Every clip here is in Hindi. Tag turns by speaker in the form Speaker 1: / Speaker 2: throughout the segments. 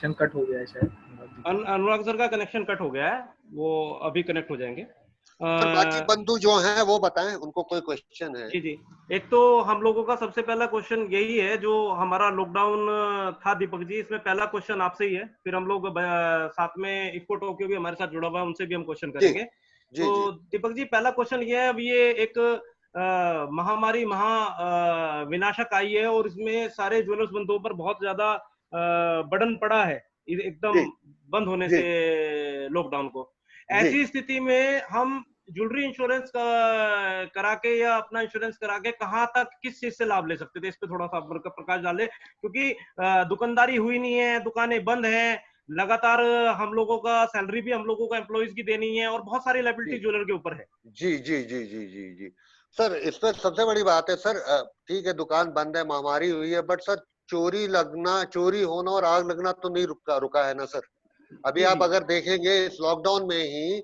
Speaker 1: कनेक्शन कट हो गया है शायद।
Speaker 2: अनुराग सर का कनेक्शन कट हो गया है, वो अभी कनेक्ट हो जाएंगे।
Speaker 3: सर बाकी बंधु जो हैं वो बताएं, उनको कोई क्वेश्चन है?
Speaker 2: जी जी, एक तो हम लोगों का सबसे पहला क्वेश्चन यही है, जो हमारा लॉकडाउन था दीपक जी, इसमें पहला क्वेश्चन आपसे ही है, फिर हम लोग साथ में इफको टोक्यो भी हमारे साथ जुड़ा हुआ है, उनसे भी हम क्वेश्चन करेंगे।
Speaker 3: जी,
Speaker 2: तो
Speaker 3: जी।
Speaker 2: दीपक जी पहला क्वेश्चन ये है, अब ये एक महामारी विनाशक आई है और इसमें सारे ज्वेलर्स बंधुओं पर बहुत ज्यादा बर्डन पड़ा है एकदम बंद होने से लॉकडाउन को। ऐसी स्थिति में हम ज्वेलरी इंश्योरेंस करा के या अपना इंश्योरेंस करा के कहाँ तक किस चीज से लाभ ले सकते थे, इस पे थोड़ा सा प्रकाश डाले, क्योंकि दुकानदारी हुई नहीं है, दुकानें बंद हैं, लगातार हम लोगों का सैलरी भी हम लोगों को एम्प्लॉइज की देनी है और बहुत सारी लायबिलिटी ज्वेलर के ऊपर है।
Speaker 3: जी जी जी जी जी जी सर, इसमें सबसे बड़ी बात है सर, ठीक है दुकान बंद है, महामारी हुई है, बट सर चोरी होना और आग लगना तो नहीं रुका है ना सर। अभी आप अगर देखेंगे इस लॉकडाउन में ही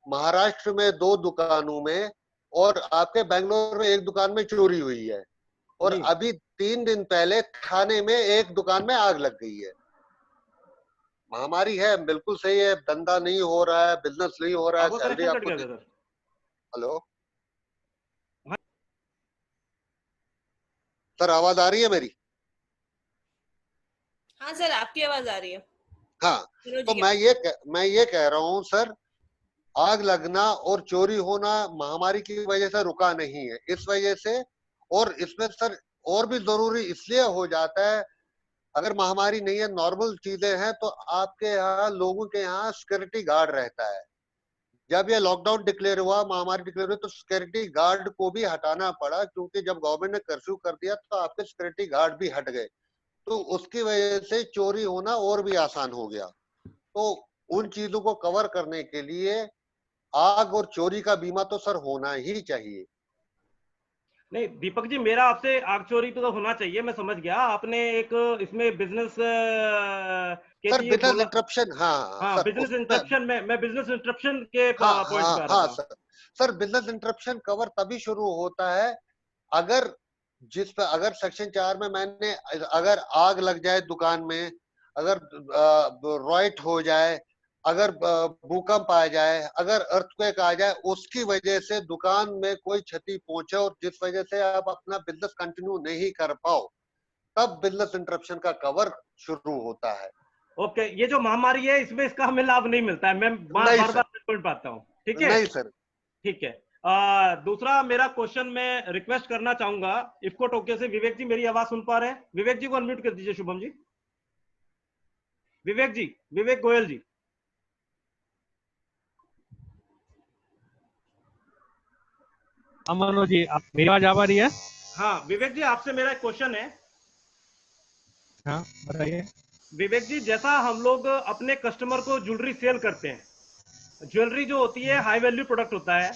Speaker 3: महाराष्ट्र में 2 दुकानों में और आपके बेंगलोर में 1 दुकान में चोरी हुई है, और अभी 3 दिन पहले थाने में 1 दुकान में आग लग गई है। महामारी है, बिल्कुल सही है, धंधा नहीं हो रहा है, बिजनेस नहीं हो रहा है, सैलरी आपको। हेलो सर, आवाज आ रही है मेरी?
Speaker 4: हाँ सर, आपकी आवाज आ रही है।
Speaker 3: हाँ, तो मैं ये कह रहा हूँ सर, आग लगना और चोरी होना महामारी की वजह से रुका नहीं है, इस वजह से। और इसमें सर और भी जरूरी इसलिए हो जाता है, अगर महामारी नहीं है, नॉर्मल चीजें हैं, तो आपके यहाँ लोगों के यहाँ सिक्योरिटी गार्ड रहता है। जब ये लॉकडाउन डिक्लेयर हुआ, महामारी डिक्लेयर हुई, तो सिक्योरिटी गार्ड को भी हटाना पड़ा, क्योंकि जब गवर्नमेंट ने कर्फ्यू कर दिया तो आपके सिक्योरिटी गार्ड भी हट गए, तो उसकी वजह से चोरी होना और भी आसान हो गया। तो उन चीजों को कवर करने के लिए आग और चोरी का बीमा तो सर होना ही चाहिए।
Speaker 2: नहीं दीपक जी, मेरा आपसे आग चोरी तो होना चाहिए, मैं समझ गया, आपने एक इसमें बिजनेस के
Speaker 3: सर
Speaker 2: लिए
Speaker 3: बिजनेस इंटरप्शन, हाँ
Speaker 2: बिजनेस इंटरप्शन में मैं बिजनेस इंटरप्शन के पॉइंट पे आ रहा था।
Speaker 3: सर बिजनेस इंटरप्शन कवर तभी शुरू होता है अगर अगर सेक्शन 4 में मैंने, अगर आग लग जाए दुकान में, अगर रॉइट हो जाए, अगर भूकंप आ जाए, अगर अर्थक्वेक आ जाए, उसकी वजह से दुकान में कोई क्षति पहुंचे और जिस वजह से आप अपना बिजनेस कंटिन्यू नहीं कर पाओ, तब बिजनेस इंटरप्शन का कवर शुरू होता है।
Speaker 2: ओके, ये जो महामारी है इसमें इसका हमें लाभ नहीं मिलता है, मैं बार बार पॉइंट पाता हूँ, ठीक है?
Speaker 3: नहीं सर,
Speaker 2: ठीक है। दूसरा मेरा क्वेश्चन मैं रिक्वेस्ट करना चाहूंगा इफको टोक्यो से, विवेक जी मेरी आवाज सुन पा रहे हैं? विवेक जी को अनम्यूट कर दीजिए। शुभम जी, विवेक जी, विवेक गोयल जी।
Speaker 5: मनोज जी, आप मेरी आवाज आ रही है?
Speaker 2: हाँ विवेक जी, आपसे मेरा एक क्वेश्चन है।
Speaker 5: हाँ बताइए।
Speaker 2: विवेक जी, जैसा हम लोग अपने कस्टमर को ज्वेलरी सेल करते हैं, ज्वेलरी जो होती है हाई वैल्यू प्रोडक्ट होता है,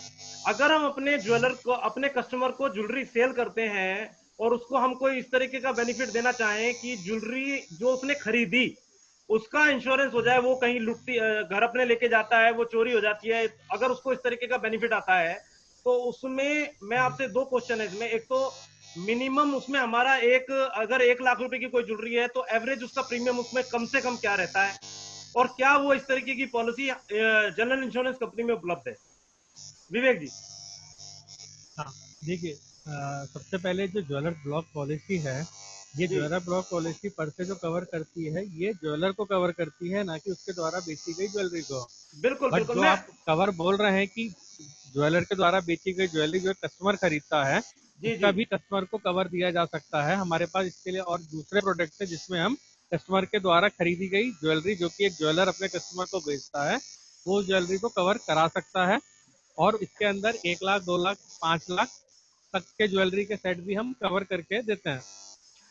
Speaker 2: अगर हम अपने अपने कस्टमर को ज्वेलरी सेल करते हैं और उसको हम कोई इस तरीके का बेनिफिट देना चाहें कि ज्वेलरी जो उसने खरीदी उसका इंश्योरेंस हो जाए, वो कहीं लुटती घर अपने लेके जाता है, वो चोरी हो जाती है, अगर उसको इस तरीके का बेनिफिट आता है, तो उसमें मैं आपसे 2 क्वेश्चन है इसमें। एक तो मिनिमम उसमें हमारा अगर 1 लाख रुपए की कोई ज्वेलरी है तो एवरेज उसका प्रीमियम उसमें कम से कम क्या रहता है, और क्या वो इस तरीके की पॉलिसी जनरल इंश्योरेंस कंपनी में उपलब्ध है? विवेक जी।
Speaker 5: हाँ देखिए, सबसे पहले जो ज्वेलर ब्लॉक पॉलिसी है, ये ज्वेलर ब्लॉक पॉलिसी पर से जो कवर करती है, ये ज्वेलर को कवर करती है, ना कि उसके द्वारा बेची गई ज्वेलरी को।
Speaker 2: बिल्कुल
Speaker 5: बट
Speaker 2: बिल्कुल,
Speaker 5: जो आप कवर बोल रहे हैं कि ज्वेलर के द्वारा बेची गई ज्वेलरी जो कस्टमर खरीदता है, उसका भी कस्टमर को कवर दिया जा सकता है। हमारे पास इसके लिए और दूसरे प्रोडक्ट है जिसमें हम कस्टमर के द्वारा खरीदी गई ज्वेलरी जो कि एक ज्वेलर अपने कस्टमर को बेचता है, वो ज्वेलरी को कवर करा सकता है। और इसके अंदर 1 लाख, 2 लाख, 5 लाख तक के ज्वेलरी के सेट भी हम कवर करके देते हैं।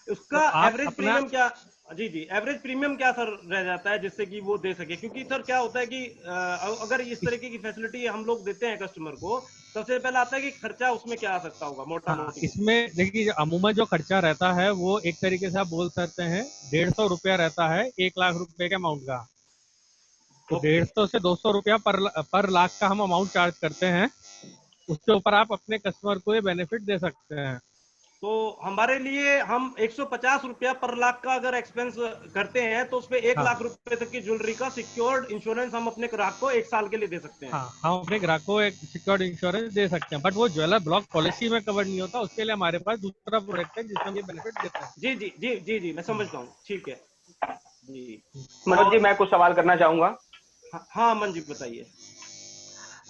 Speaker 2: उसका
Speaker 5: तो
Speaker 2: एवरेज प्रीमियम क्या? जी जी, एवरेज प्रीमियम क्या सर रह जाता है जिससे कि वो दे सके? क्योंकि सर क्या होता है कि अगर इस तरीके की फैसिलिटी हम लोग देते हैं कस्टमर को, सबसे पहले आता है कि खर्चा उसमें क्या आ सकता होगा मोटा मोटी?
Speaker 5: इसमें देखिए, अमूमन जो खर्चा रहता है वो एक तरीके से आप बोल सकते हैं 150 रुपया रहता है 1 लाख रुपए के अमाउंट का। तो 150 से 200 रुपया पर लाख का हम अमाउंट चार्ज करते हैं। उसके ऊपर आप अपने कस्टमर को ये बेनिफिट दे सकते हैं।
Speaker 2: तो हमारे लिए हम 150 रुपया पर लाख का अगर एक्सपेंस करते हैं तो उसपे 1 लाख रुपए तक की ज्वेलरी का सिक्योर्ड इंश्योरेंस हम अपने ग्राहक को 1 साल के लिए दे सकते हैं।
Speaker 5: हाँ, हम अपने ग्राहक को एक सिक्योर्ड इंश्योरेंस दे सकते हैं, बट वो ज्वेलर ब्लॉक पॉलिसी में कवर नहीं होता। उसके लिए हमारे पास दूसरा प्रोडक्ट है जिसमें ये बेनिफिट देता है।
Speaker 2: जी जी जी जी जी मैं समझता हूँ, ठीक है जी।
Speaker 1: मनोज जी, मैं कुछ सवाल करना चाहूंगा।
Speaker 2: हाँ अमन जी बताइए।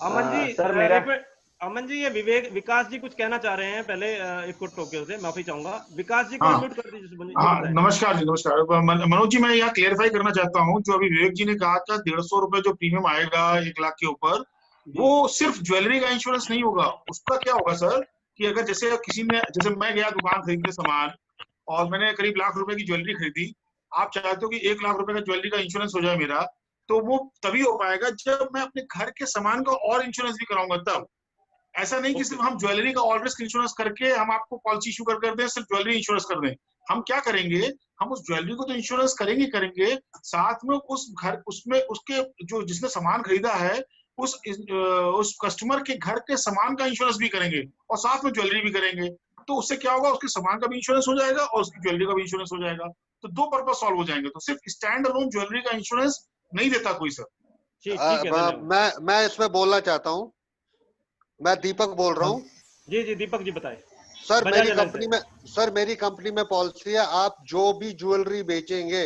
Speaker 2: अमन जी
Speaker 1: सर मेरा
Speaker 2: एक मिनट, अमन जी ये विकास जी कुछ कहना चाह रहे हैं, पहले इसको टोके से माफी चाहूंगा। विकास जी को
Speaker 6: हाँ
Speaker 2: अनम्यूट कर दीजिए।
Speaker 6: हाँ, नमस्कार जी, नमस्कार। मनोज जी, मैं यहाँ क्लेरिफाई करना चाहता हूँ, जो अभी विवेक जी ने कहा था 150 रुपए जो प्रीमियम आएगा 1 लाख के ऊपर, वो सिर्फ ज्वेलरी का इंश्योरेंस नहीं होगा। उसका क्या होगा सर, कि अगर जैसे किसी ने, जैसे मैं गया दुकान खरीदने सामान और मैंने करीब लाख रुपए की ज्वेलरी खरीदी, आप चाहते हो कि 1 लाख रुपए का ज्वेलरी का इंश्योरेंस हो जाए मेरा, तो वो तभी हो पाएगा जब मैं अपने घर के सामान का और इंश्योरेंस भी कराऊंगा तब। ऐसा नहीं कि सिर्फ हम ज्वेलरी का ऑल रिस्क इंश्योरेंस करके हम आपको पॉलिसी इशू कर दें, सिर्फ ज्वेलरी इंश्योरेंस कर दें। हम क्या करेंगे, हम उस ज्वेलरी को तो इंश्योरेंस करेंगे, साथ में उस घर, उसमें उसके जो जिसने सामान खरीदा है उस कस्टमर के घर के सामान का इंश्योरेंस भी करेंगे और साथ में ज्वेलरी भी करेंगे। तो उससे क्या होगा, उसके सामान का भी इंश्योरेंस हो जाएगा और उसकी ज्वेलरी का भी इंश्योरेंस हो जाएगा। तो 2 पर्पस सॉल्व हो जाएंगे। तो सिर्फ स्टैंड अलोन ज्वेलरी का इंश्योरेंस नहीं देता कोई सर।
Speaker 3: मैं इसमें बोलना चाहता हूँ। मैं दीपक बोल रहा हूँ।
Speaker 2: जी जी दीपक जी बताएं।
Speaker 3: सर मेरी कंपनी में पॉलिसी है, आप जो भी ज्वेलरी बेचेंगे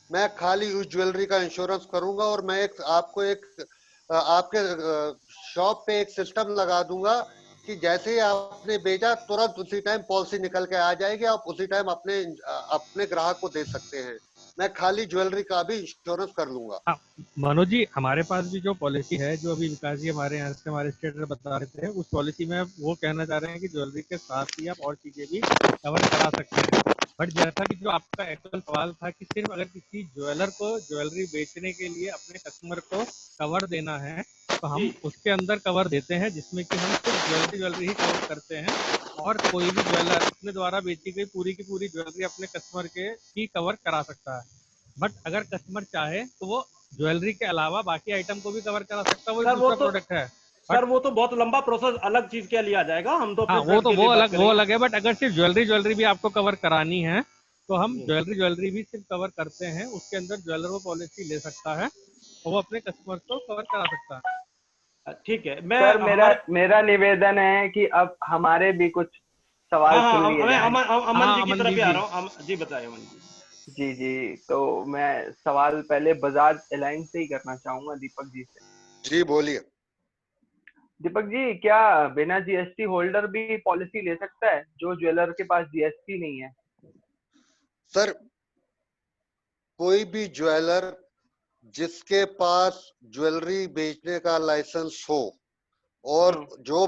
Speaker 3: मैं खाली उस ज्वेलरी का इंश्योरेंस करूंगा और मैं आपके शॉप पे एक सिस्टम लगा दूंगा कि जैसे ही आपने बेचा तुरंत उसी टाइम पॉलिसी निकल के आ जाएगी, आप उसी टाइम अपने ग्राहक को दे सकते हैं। मैं खाली ज्वेलरी का भी इंश्योरेंस कर लूंगा।
Speaker 5: मनोज जी, हमारे पास भी जो पॉलिसी है, जो अभी विकास जी हमारे यहाँ से हमारे स्टेट में बता रहे थे, उस पॉलिसी में वो कहना चाह रहे हैं कि ज्वेलरी के साथ ही आप और चीजें भी कवर करा सकते हैं। बट जैसा कि जो आपका एक्चुअल सवाल था कि सिर्फ अगर किसी ज्वेलर को ज्वेलरी बेचने के लिए अपने कस्टमर को कवर देना है, तो हम उसके अंदर कवर देते हैं, जिसमें कि हम सिर्फ ज्वेलरी ही कवर करते हैं और कोई भी ज्वेलर अपने द्वारा बेची गई पूरी की पूरी ज्वेलरी अपने कस्टमर के ही कवर करा सकता है। बट अगर कस्टमर चाहे तो वो ज्वेलरी के अलावा बाकी आइटम को भी कवर करा सकता है। वो दूसरा प्रोडक्ट है
Speaker 2: सर, वो तो बहुत लंबा प्रोसेस अलग चीज के लिए आ जाएगा। हम तो
Speaker 5: वो अलग है। बट अगर सिर्फ ज्वेलरी भी आपको कवर करानी है तो हम ज्वेलरी भी सिर्फ कवर करते हैं। उसके अंदर ज्वेलर वो पॉलिसी ले सकता है और वो अपने कस्टमर को कवर करा सकता है।
Speaker 2: ठीक है।
Speaker 1: सर मेरा निवेदन है कि अब हमारे भी कुछ सवाल सुन लिए जाएं।
Speaker 2: अमन जी की तरफ आ रहा हूँ। जी बताइए अमन जी।
Speaker 1: जी तो मैं सवाल पहले बजाज एलायंस से ही करना चाहूंगा, दीपक जी से।
Speaker 3: जी बोलिए।
Speaker 1: दीपक जी, क्या बिना जीएसटी होल्डर भी पॉलिसी ले सकता है जो ज्वेलर के पास जीएसटी नहीं है?
Speaker 3: सर, कोई भी ज्वेलर जिसके पास ज्वेलरी बेचने का लाइसेंस हो और जो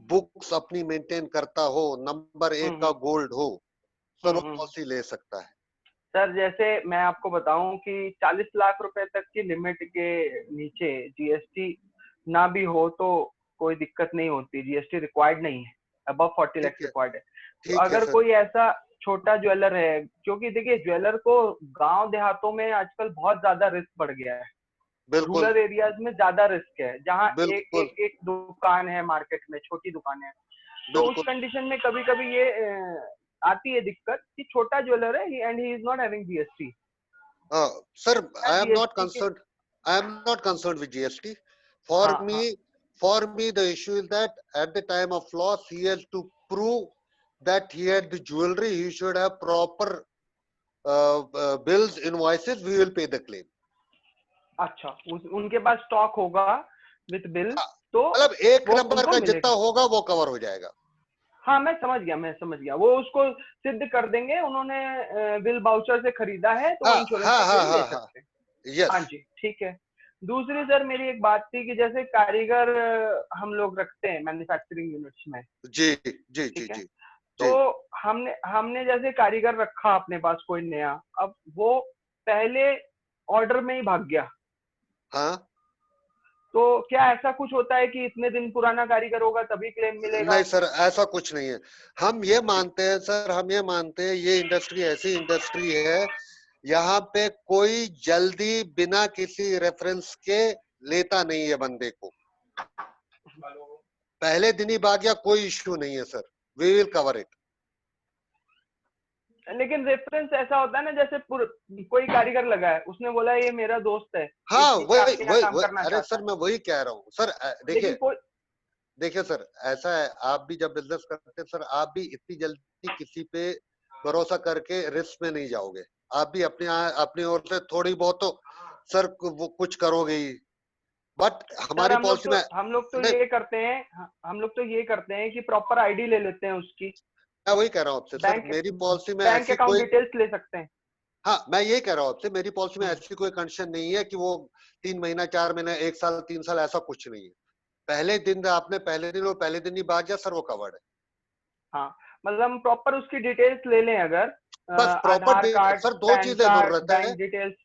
Speaker 3: बुक्स अपनी मेंटेन करता हो, नंबर 1 का गोल्ड हो, सर वो पॉलिसी ले सकता है।
Speaker 1: सर जैसे मैं आपको बताऊं कि 40 लाख रुपए तक की लिमिट के नीचे जीएसटी ना भी हो तो कोई दिक्कत नहीं होती, जीएसटी रिक्वायर्ड नहीं है। अबव 40 लाख रिक्वायर्ड है। तो अगर कोई ऐसा छोटा ज्वेलर है, क्योंकि देखिए ज्वेलर को गांव देहातों में आजकल बहुत ज्यादा रिस्क बढ़ गया है, रूरल एरियाज में ज्यादा रिस्क है, जहाँ एक दुकान है मार्केट में, छोटी दुकान है। तो उस कंडीशन में कभी कभी ये आती है दिक्कत कि छोटा ज्वेलर है and he is not having GST.
Speaker 3: Sir, I am not concerned with GST. For me, the issue is that at the time of loss, he has to prove that he had the jewelry. He should have proper bills, invoices. We will pay the claim.
Speaker 1: अच्छा, उनके पास स्टॉक होगा विद बिल, तो
Speaker 3: मतलब एक नंबर का जितना होगा वो कवर हो जाएगा।
Speaker 1: हाँ मैं समझ गया। वो उसको सिद्ध कर देंगे, उन्होंने बिल बाउचर से खरीदा है तो इंश्योरेंस ले सकते हैं। हाँ जी, ठीक है। दूसरी सर मेरी एक बात थी कि जैसे कारीगर हम लोग रखते हैं मैन्युफैक्चरिंग यूनिट्स में।
Speaker 3: जी।
Speaker 1: तो हमने जैसे कारीगर रखा अपने पास कोई नया, अब वो पहले ऑर्डर में ही भाग गया।
Speaker 3: हाँ,
Speaker 1: तो क्या ऐसा कुछ होता है कि इतने दिन पुराना कारीगर होगा तभी क्लेम मिलेगा?
Speaker 3: नहीं सर, ऐसा कुछ नहीं है। हम ये मानते हैं सर, ये इंडस्ट्री ऐसी इंडस्ट्री है, यहाँ पे कोई जल्दी बिना किसी रेफरेंस के लेता नहीं है बंदे को। पहले दिन ही भाग गया, कोई इश्यू नहीं है sir, we will cover it.
Speaker 1: लेकिन रेफरेंस ऐसा होता है ना, जैसे कोई कारीगर लगा है, उसने बोला ये मेरा दोस्त है,
Speaker 3: हाँ
Speaker 1: आपके यहाँ काम करना
Speaker 3: अरे
Speaker 1: चाहता
Speaker 3: सर
Speaker 1: है,
Speaker 3: मैं वही कह रहा हूँ सर।
Speaker 1: लेकिन कोई
Speaker 3: देखिए सर, ऐसा है, आप भी जब बिजनेस करते हैं सर, आप भी इतनी जल्दी किसी पे भरोसा करके रिस्क में नहीं जाओगे। आप भी अपनी ओर से थोड़ी बहुत तो सर वो कुछ करोगे ही। बट
Speaker 1: सर
Speaker 3: हमारी पॉलिसी में
Speaker 1: हम लोग तो
Speaker 3: नहीं,
Speaker 1: ये करते हैं, हम लोग तो ये करते हैं कि प्रॉपर आईडी ले लेते हैं उसकी,
Speaker 3: मैं वही कह रहा हूँ आपसे सर,
Speaker 1: बैंक
Speaker 3: मेरी पॉलिसी में
Speaker 1: बैंक
Speaker 3: ऐसी
Speaker 1: अकाउंट
Speaker 3: कोई,
Speaker 1: डिटेल्स ले सकते हैं।
Speaker 3: हाँ मैं ये कह रहा हूँ आपसे, मेरी पॉलिसी में ऐसी कोई कंडीशन नहीं है कि वो 3 महीना 4 महीने 1 साल 3 साल, ऐसा कुछ नहीं है। पहले दिन आपने पहले दिन ही भाग गया सर, वो कवर्ड है।
Speaker 1: हाँ, मतलब हम प्रॉपर उसकी डिटेल्स ले लें अगर,
Speaker 3: बस प्रॉपर
Speaker 1: आधार कार्ड,
Speaker 3: सर दो
Speaker 1: पैन
Speaker 3: चीजें
Speaker 1: कार्ड,
Speaker 3: जरूरत है,
Speaker 1: बैंक डिटेल्स।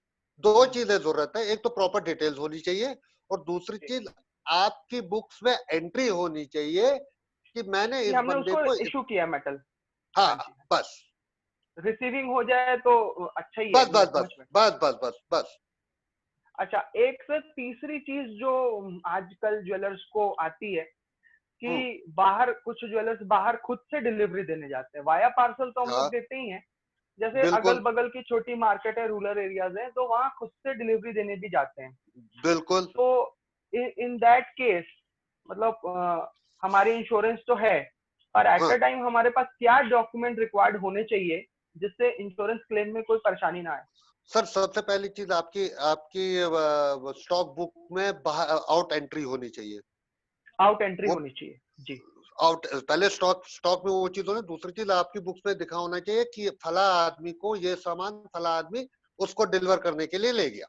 Speaker 3: दो चीजें जरूरत है। एक तो प्रॉपर डिटेल्स होनी चाहिए, और दूसरी चीज आपकी बुक्स में एंट्री होनी चाहिए कि मैंने
Speaker 1: कि
Speaker 3: इस
Speaker 1: हमने
Speaker 3: बंदे
Speaker 1: उसको
Speaker 3: को
Speaker 1: इशू किया मेटल। हाँ
Speaker 3: हाँ
Speaker 1: जी,
Speaker 3: बस
Speaker 1: रिसीविंग हो जाए तो अच्छा ही है,
Speaker 3: बस बस
Speaker 1: समझ
Speaker 3: बस
Speaker 1: में।
Speaker 3: बस बस बस बस।
Speaker 1: अच्छा, एक से तीसरी चीज जो आजकल ज्वेलर्स को आती है कि बाहर कुछ ज्वेलर्स बाहर खुद से डिलीवरी देने जाते हैं, वाया पार्सल तो हम
Speaker 3: हाँ
Speaker 1: लोग देते ही हैं, जैसे अगल
Speaker 3: बिल्कुल
Speaker 1: बगल की छोटी मार्केट है, रूरल एरियाज है, तो वहां खुद से डिलीवरी देने भी जाते हैं।
Speaker 3: बिल्कुल।
Speaker 1: तो इन दैट केस मतलब हमारी इंश्योरेंस तो है, और एट
Speaker 3: हाँ
Speaker 1: अ टाइम हमारे पास क्या डॉक्यूमेंट रिक्वायर्ड होने चाहिए जिससे इंश्योरेंस क्लेम में कोई परेशानी ना आए?
Speaker 3: सर, सबसे पहली चीज आपकी आपकी स्टॉक बुक में आउट एंट्री होनी चाहिए।
Speaker 1: आउट एंट्री
Speaker 3: वो
Speaker 1: होनी चाहिए जी।
Speaker 3: आउट पहले स्टॉक में वो चीज होनी, दूसरी चीज आपकी बुक्स में दिखा होना चाहिए कि फला आदमी को ये सामान फला आदमी उसको डिलीवर करने के लिए ले गया।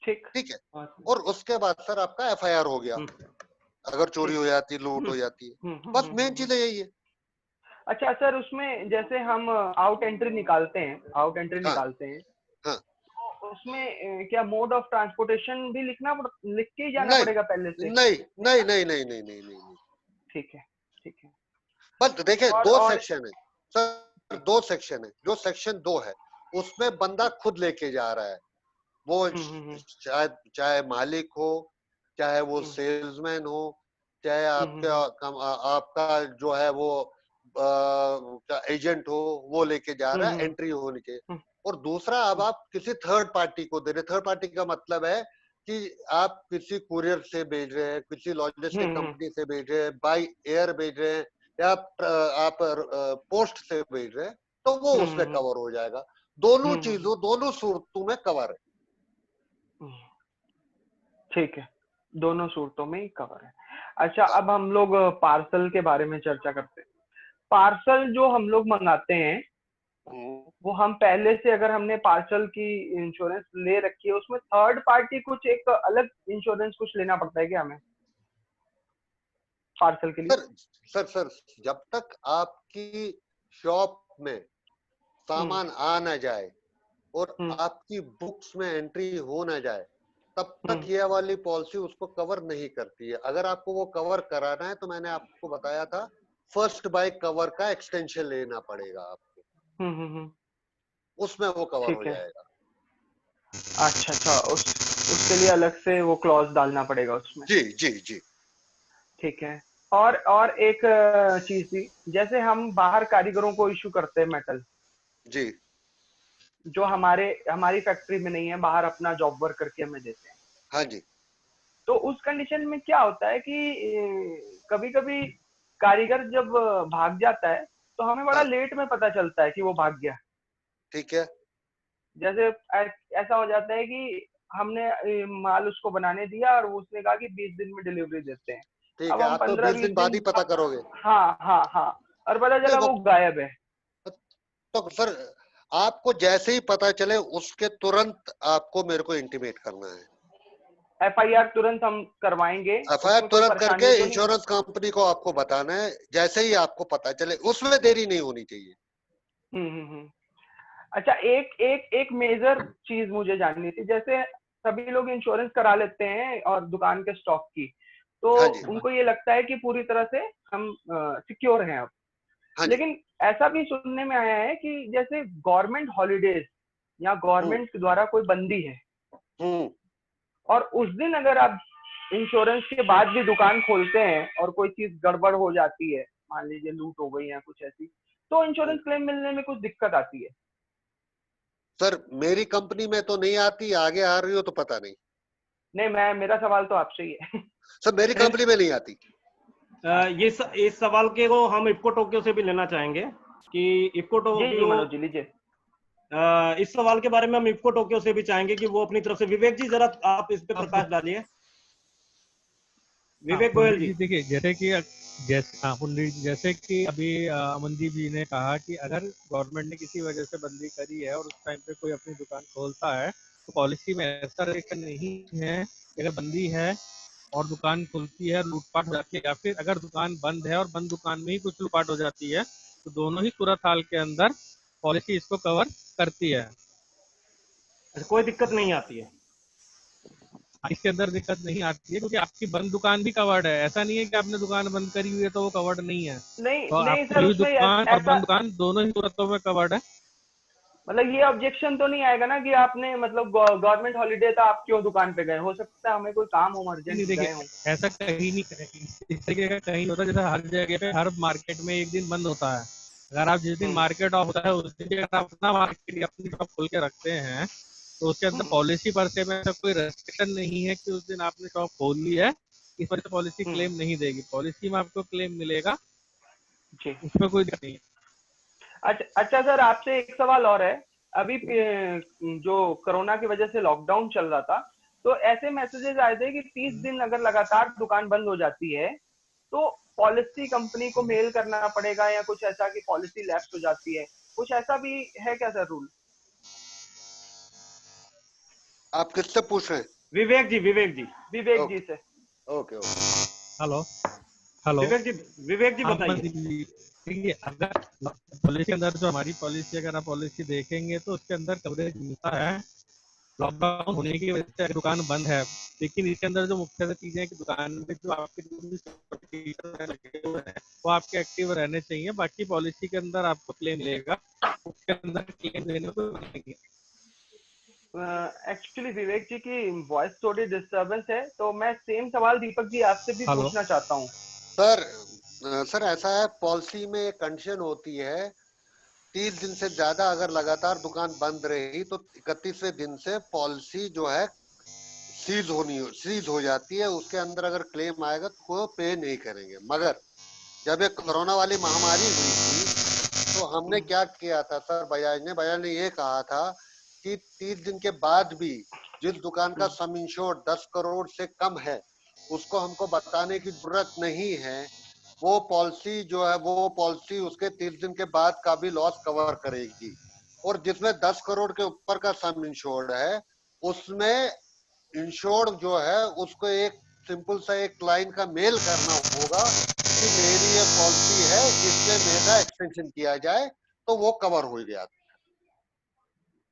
Speaker 1: ठीक।
Speaker 3: ठीक है, और उसके बाद सर आपका एफआईआर हो गया, अगर चोरी
Speaker 1: ठीक।
Speaker 3: हो जाती, लूट हो जाती है। बस मेन चीज यही है।
Speaker 1: अच्छा सर, उसमें जैसे हम आउट एंट्री निकालते हैं,
Speaker 3: हाँ हाँ।
Speaker 1: तो उसमें क्या मोड ऑफ ट्रांसपोर्टेशन भी लिख के ही जाना
Speaker 3: नहीं
Speaker 1: पड़ेगा पहले से?
Speaker 3: नहीं नहीं नहीं नहीं नहीं नहीं नहीं।
Speaker 1: ठीक है, ठीक है।
Speaker 3: बस देखिए, दो
Speaker 1: और
Speaker 3: सेक्शन है सर, दो सेक्शन है। जो सेक्शन 2 है उसमें बंदा खुद लेके जा रहा है, वो चाहे चाहे मालिक हो, चाहे वो सेल्समैन हो, चाहे आपका जो है वो एजेंट हो, वो लेके जा रहा है, एंट्री होनी चाहिए। और दूसरा, अब आप किसी थर्ड पार्टी को दे रहे, थर्ड पार्टी का मतलब है कि आप किसी कुरियर से भेज रहे हैं, किसी लॉजिस्टिक कंपनी से भेज रहे हैं, बाई एयर भेज रहे हैं, या आप पोस्ट से भेज रहे हैं, तो वो उसमें कवर हो जाएगा। दोनों चीजों, दोनों सूरतों में कवर है।
Speaker 1: ठीक है, दोनों सूरतों में ही कवर है। अच्छा, अब हम लोग पार्सल के बारे में चर्चा करते हैं। पार्सल जो हम लोग मंगाते हैं, वो हम पहले से अगर हमने पार्सल की इंश्योरेंस ले रखी है, उसमें थर्ड पार्टी कुछ एक अलग इंश्योरेंस कुछ लेना पड़ता है क्या हमें पार्सल के लिए?
Speaker 3: सर जब तक आपकी शॉप में सामान आ ना जाए और आपकी बुक्स में एंट्री हो ना जाए, तब तक यह वाली पॉलिसी उसको कवर नहीं करती है। अगर आपको वो कवर कराना है तो मैंने आपको बताया था, फर्स्ट बाय कवर का एक्सटेंशन लेना पड़ेगा आपको, उसमें वो कवर हो
Speaker 1: ठीक है।
Speaker 3: जाएगा।
Speaker 1: अच्छा, उसके लिए अलग से वो क्लॉज डालना पड़ेगा उसमें?
Speaker 3: जी जी जी।
Speaker 1: ठीक है। और एक चीज थी, जैसे हम बाहर कारीगरों को इशू करते हैं मेटल,
Speaker 3: जी
Speaker 1: जो हमारी फैक्ट्री में नहीं है, बाहर अपना जॉब वर्क करके हमें देते हैं,
Speaker 3: हाँ जी।
Speaker 1: तो उस कंडीशन में क्या होता है कि कभी कभी कारीगर जब भाग जाता है तो हमें बड़ा
Speaker 3: हाँ
Speaker 1: लेट में पता चलता है कि वो भाग गया।
Speaker 3: ठीक है।
Speaker 1: जैसे ऐसा हो जाता है कि हमने माल उसको बनाने दिया और उसने कहा कि 20 दिन में डिलीवरी देते हैं।
Speaker 3: ठीक
Speaker 1: अब
Speaker 3: है,
Speaker 1: हम
Speaker 3: आप तो
Speaker 1: 15
Speaker 3: 20
Speaker 1: 20
Speaker 3: दिन बाद
Speaker 1: दिन
Speaker 3: ही पता करोगे।
Speaker 1: हाँ हाँ हाँ, और पता
Speaker 3: नहीं
Speaker 1: चला वो गायब है।
Speaker 3: तो सर, आपको जैसे ही पता चले उसके तुरंत आपको मेरे को इंटीमेट करना है।
Speaker 1: एफआईआर तुरंत हम करवाएंगे,
Speaker 3: एफआईआर
Speaker 1: उसमें कोई
Speaker 3: तुरंत करके
Speaker 1: परेशानी तो नहीं?
Speaker 3: इंश्योरेंस कंपनी को आपको बताना है, जैसे ही आपको पता चले, उसमें देरी नहीं होनी चाहिए।
Speaker 1: हम्म। अच्छा, एक मेजर चीज मुझे जाननी थी, जैसे सभी लोग इंश्योरेंस करा लेते हैं और दुकान के स्टॉक की, तो
Speaker 3: हाँ जी
Speaker 1: उनको ये लगता है कि पूरी तरह से हम सिक्योर हैं अब।
Speaker 3: हाँ जी।
Speaker 1: लेकिन ऐसा भी सुनने में आया है कि जैसे गवर्नमेंट हॉलीडेज या गवर्नमेंट द्वारा कोई बंदी है, और उस दिन अगर आप इंश्योरेंस के बाद भी दुकान खोलते हैं और कोई चीज गड़बड़ हो जाती है, मान लीजिए लूट हो गई या कुछ ऐसी, तो इंश्योरेंस क्लेम मिलने में कुछ दिक्कत आती है?
Speaker 3: सर मेरी कंपनी में तो नहीं आती, आगे आ रही हो तो पता नहीं।
Speaker 1: नहीं, मेरा सवाल तो आपसे ही है।
Speaker 3: सर मेरी कंपनी में नहीं आती।
Speaker 2: इस सवाल के को हम इफको टोक्यो से भी लेना चाहेंगे कि इफको
Speaker 1: जी
Speaker 2: टोक्यो,
Speaker 1: मनोज जी लीजिए।
Speaker 2: इस सवाल के बारे में हम इफको टोक्यो से भी चाहेंगे कि वो अपनी तरफ से, विवेक जी जरा आप इस पे प्रकाश डालिए। विवेक गोयल जी।
Speaker 5: देखिए जैसे कि अभी अमनदीप जी ने कहा कि अगर गवर्नमेंट ने किसी वजह से बंदी करी है और उस टाइम पे कोई अपनी दुकान खोलता है तो पॉलिसी में ऐसा रेखा नहीं है कि अगर बंदी है और दुकान खुलती है लूटपाट हो जाती है, या फिर अगर दुकान बंद है और बंद दुकान में ही कुछ लूटपाट हो जाती है, तो दोनों ही सूरत हाल के अंदर पॉलिसी इसको कवर करती है।
Speaker 2: कोई दिक्कत नहीं आती है
Speaker 5: इसके अंदर, दिक्कत नहीं आती है क्योंकि आपकी बंद दुकान भी कवर्ड है। ऐसा नहीं है कि आपने दुकान बंद करी हुई है तो वो कवर्ड नहीं है।
Speaker 1: नहीं
Speaker 5: तो
Speaker 1: नहीं
Speaker 5: आपकी
Speaker 1: सर,
Speaker 5: खुली
Speaker 1: उसमें
Speaker 5: दुकान और
Speaker 1: ऐसा
Speaker 5: बंद दुकान दोनों ही सूरतों में कवर्ड है।
Speaker 1: मतलब ये ऑब्जेक्शन तो नहीं आएगा ना कि आपने मतलब गवर्नमेंट हॉलीडे था, आप क्यों दुकान पे गए? हो सकता है हमें कोई काम हो,
Speaker 5: नहीं
Speaker 1: अर्जेंट
Speaker 5: देखिए,
Speaker 1: गए हो।
Speaker 5: ऐसा कहीं नहीं, इस तरीके का कहीं नहीं होता। जैसे हर जगह पे हर मार्केट में एक दिन बंद होता है। अगर आप जिस दिन मार्केट ऑफ होता है उस दिन अगर आप अपना मार्केट या अपनी शॉप खोल के रखते हैं तो उसके अंदर पॉलिसी पर से में ऐसा कोई रेस्ट्रिक्शन नहीं है कि उस दिन आपने शॉप खोल ली है इस वजह से पॉलिसी क्लेम नहीं देगी। पॉलिसी में आपको क्लेम मिलेगा,
Speaker 1: जी
Speaker 5: उसमें कोई दिक्कत नहीं है।
Speaker 1: अच्छा सर, आपसे एक सवाल और है। अभी जो कोरोना की वजह से लॉकडाउन चल रहा था, तो ऐसे मैसेजेस आए थे कि 30 दिन अगर लगातार दुकान बंद हो जाती है तो पॉलिसी कंपनी को मेल करना पड़ेगा, या कुछ ऐसा कि पॉलिसी लैप्स हो जाती है, कुछ ऐसा भी है क्या सर रूल?
Speaker 3: आप किससे पूछ रहे हैं?
Speaker 2: विवेक जी।
Speaker 1: विवेक जी से।
Speaker 3: Okay okay.
Speaker 5: हेलो हेलो
Speaker 2: विवेक जी
Speaker 5: हाँ,
Speaker 2: बताइए।
Speaker 5: देखिए अगर पॉलिसी के अंदर जो हमारी पॉलिसी, अगर आप पॉलिसी देखेंगे तो उसके अंदर कवरेज मिलता है लॉकडाउन होने की वजह से दुकान बंद है। लेकिन इसके अंदर जो मुख्य चीजें हैं कि दुकान में जो आपके लगे हुए हैं वो आपके एक्टिव रहने चाहिए। बाकी पॉलिसी के अंदर आपको क्लेम मिलेगा, उसके अंदर क्लेम देने को मिलेंगे।
Speaker 1: एक्चुअली विवेक जी की वॉइस थोड़ी डिस्टरबेंस है, तो मैं सेम सवाल दीपक जी आपसे भी पूछना चाहता हूँ।
Speaker 3: सर ऐसा है, पॉलिसी में एक कंडीशन होती है 30 दिन से ज्यादा अगर लगातार दुकान बंद रही तो 31वें दिन से पॉलिसी जो है सीज हो जाती है। उसके अंदर अगर क्लेम आएगा तो वो पे नहीं करेंगे। मगर जब ये कोरोना वाली महामारी हुई थी तो हमने क्या किया था सर, बजाज ने ये कहा था कि 30 दिन के बाद भी जिस दुकान का सम इंश्योर्ड 10 करोड़ से कम है उसको हमको बताने की जरूरत नहीं है। वो पॉलिसी जो है वो पॉलिसी उसके 30 दिन के बाद का भी लॉस कवर करेगी। और जिसमें 10 करोड़ के ऊपर का सम इंश्योर्ड है उसमें इंश्योर्ड जो है उसको एक सिंपल सा एक लाइन का मेल करना होगा कि मेरी ये पॉलिसी है, इसमें मेरा एक्सटेंशन किया जाए, तो वो कवर हो गया।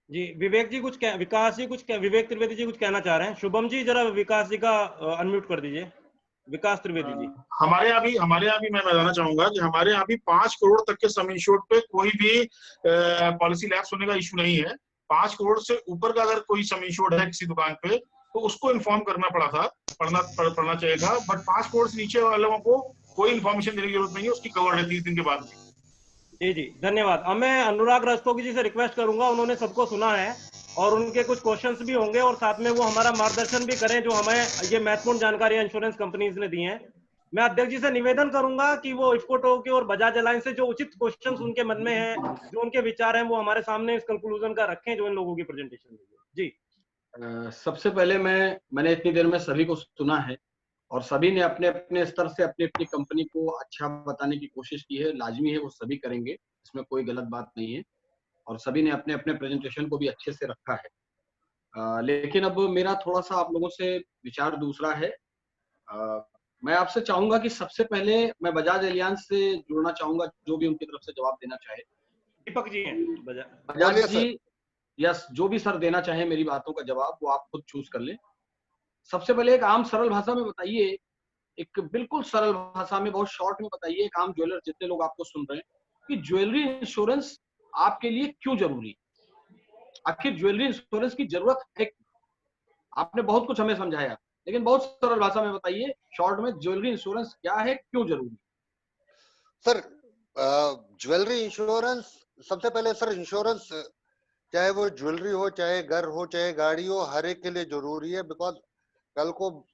Speaker 2: जी विवेक जी कुछ विकास जी कुछ विवेक त्रिवेदी जी कुछ कहना चाह रहे हैं। शुभम जी जरा विकास जी का अनम्यूट कर दीजिए। विकास त्रिवेदी जी।
Speaker 6: हमारे यहाँ भी मैं बताना चाहूंगा कि हमारे यहाँ भी 5 करोड़ तक के सम इंश्योर्ड पे कोई भी पॉलिसी लैप्स होने का इशू नहीं है। 5 करोड़ से ऊपर का अगर कोई सम इंश्योर्ड है किसी दुकान पे तो उसको इन्फॉर्म करना पड़ना चाहिए था। बट 5 करोड़ से नीचे वालों को कोई इन्फॉर्मेशन देने की जरूरत नहीं है, उसकी कवर है 30 दिन के बाद भी।
Speaker 2: जी धन्यवाद। अब मैं अनुराग रस्तोगी जी से रिक्वेस्ट करूंगा, उन्होंने सबको सुना है और उनके कुछ क्वेश्चंस भी होंगे और साथ में वो हमारा मार्गदर्शन भी करें जो हमें ये महत्वपूर्ण जानकारी इंश्योरेंस कंपनीज ने दी है। मैं अध्यक्ष जी से निवेदन करूंगा कि वो इफको टोक्यो और बजाज अलायंस से जो उचित क्वेश्चंस उनके मन में है, जो उनके विचार हैं, वो हमारे सामने इस कंक्लूजन का रखें जो इन लोगों की प्रेजेंटेशन जी।
Speaker 7: सबसे पहले मैंने इतनी देर में सभी को सुना है और सभी ने अपने अपने स्तर से अपनी अपनी कंपनी को अच्छा बताने की कोशिश की है। लाजमी है वो सभी करेंगे, इसमें कोई गलत बात नहीं है और सभी ने अपने अपने प्रेजेंटेशन को भी अच्छे से रखा है। लेकिन अब मेरा थोड़ा सा आप लोगों से विचार दूसरा है। मैं आपसे चाहूंगा कि सबसे पहले मैं बजाज एलियांस से जुड़ना चाहूंगा, जो भी उनकी तरफ से जवाब देना चाहे।
Speaker 2: दीपक जी हैं
Speaker 7: बजाज जी, यस, जो भी सर देना चाहे मेरी बातों का जवाब वो आप खुद चूज कर लें। सबसे पहले एक आम सरल भाषा में बताइए, एक बिल्कुल सरल भाषा में बहुत शॉर्ट में बताइए, एक आम ज्वेलर जितने लोग आपको सुन रहे हैं, कि ज्वेलरी इंश्योरेंस आपके लिए क्यों जरूरी है। आखिर ज्वेलरी इंश्योरेंस की जरूरत है। आपने बहुत कुछ हमें समझाया, लेकिन बहुत सरल भाषा में बताइए शॉर्ट में, ज्वेलरी इंश्योरेंस क्या है, क्यों जरूरी।
Speaker 3: सर ज्वेलरी इंश्योरेंस, सबसे पहले सर इंश्योरेंस चाहे वो ज्वेलरी हो, चाहे घर हो, चाहे गाड़ी हो, हर एक के लिए जरूरी है। बिकॉज कल को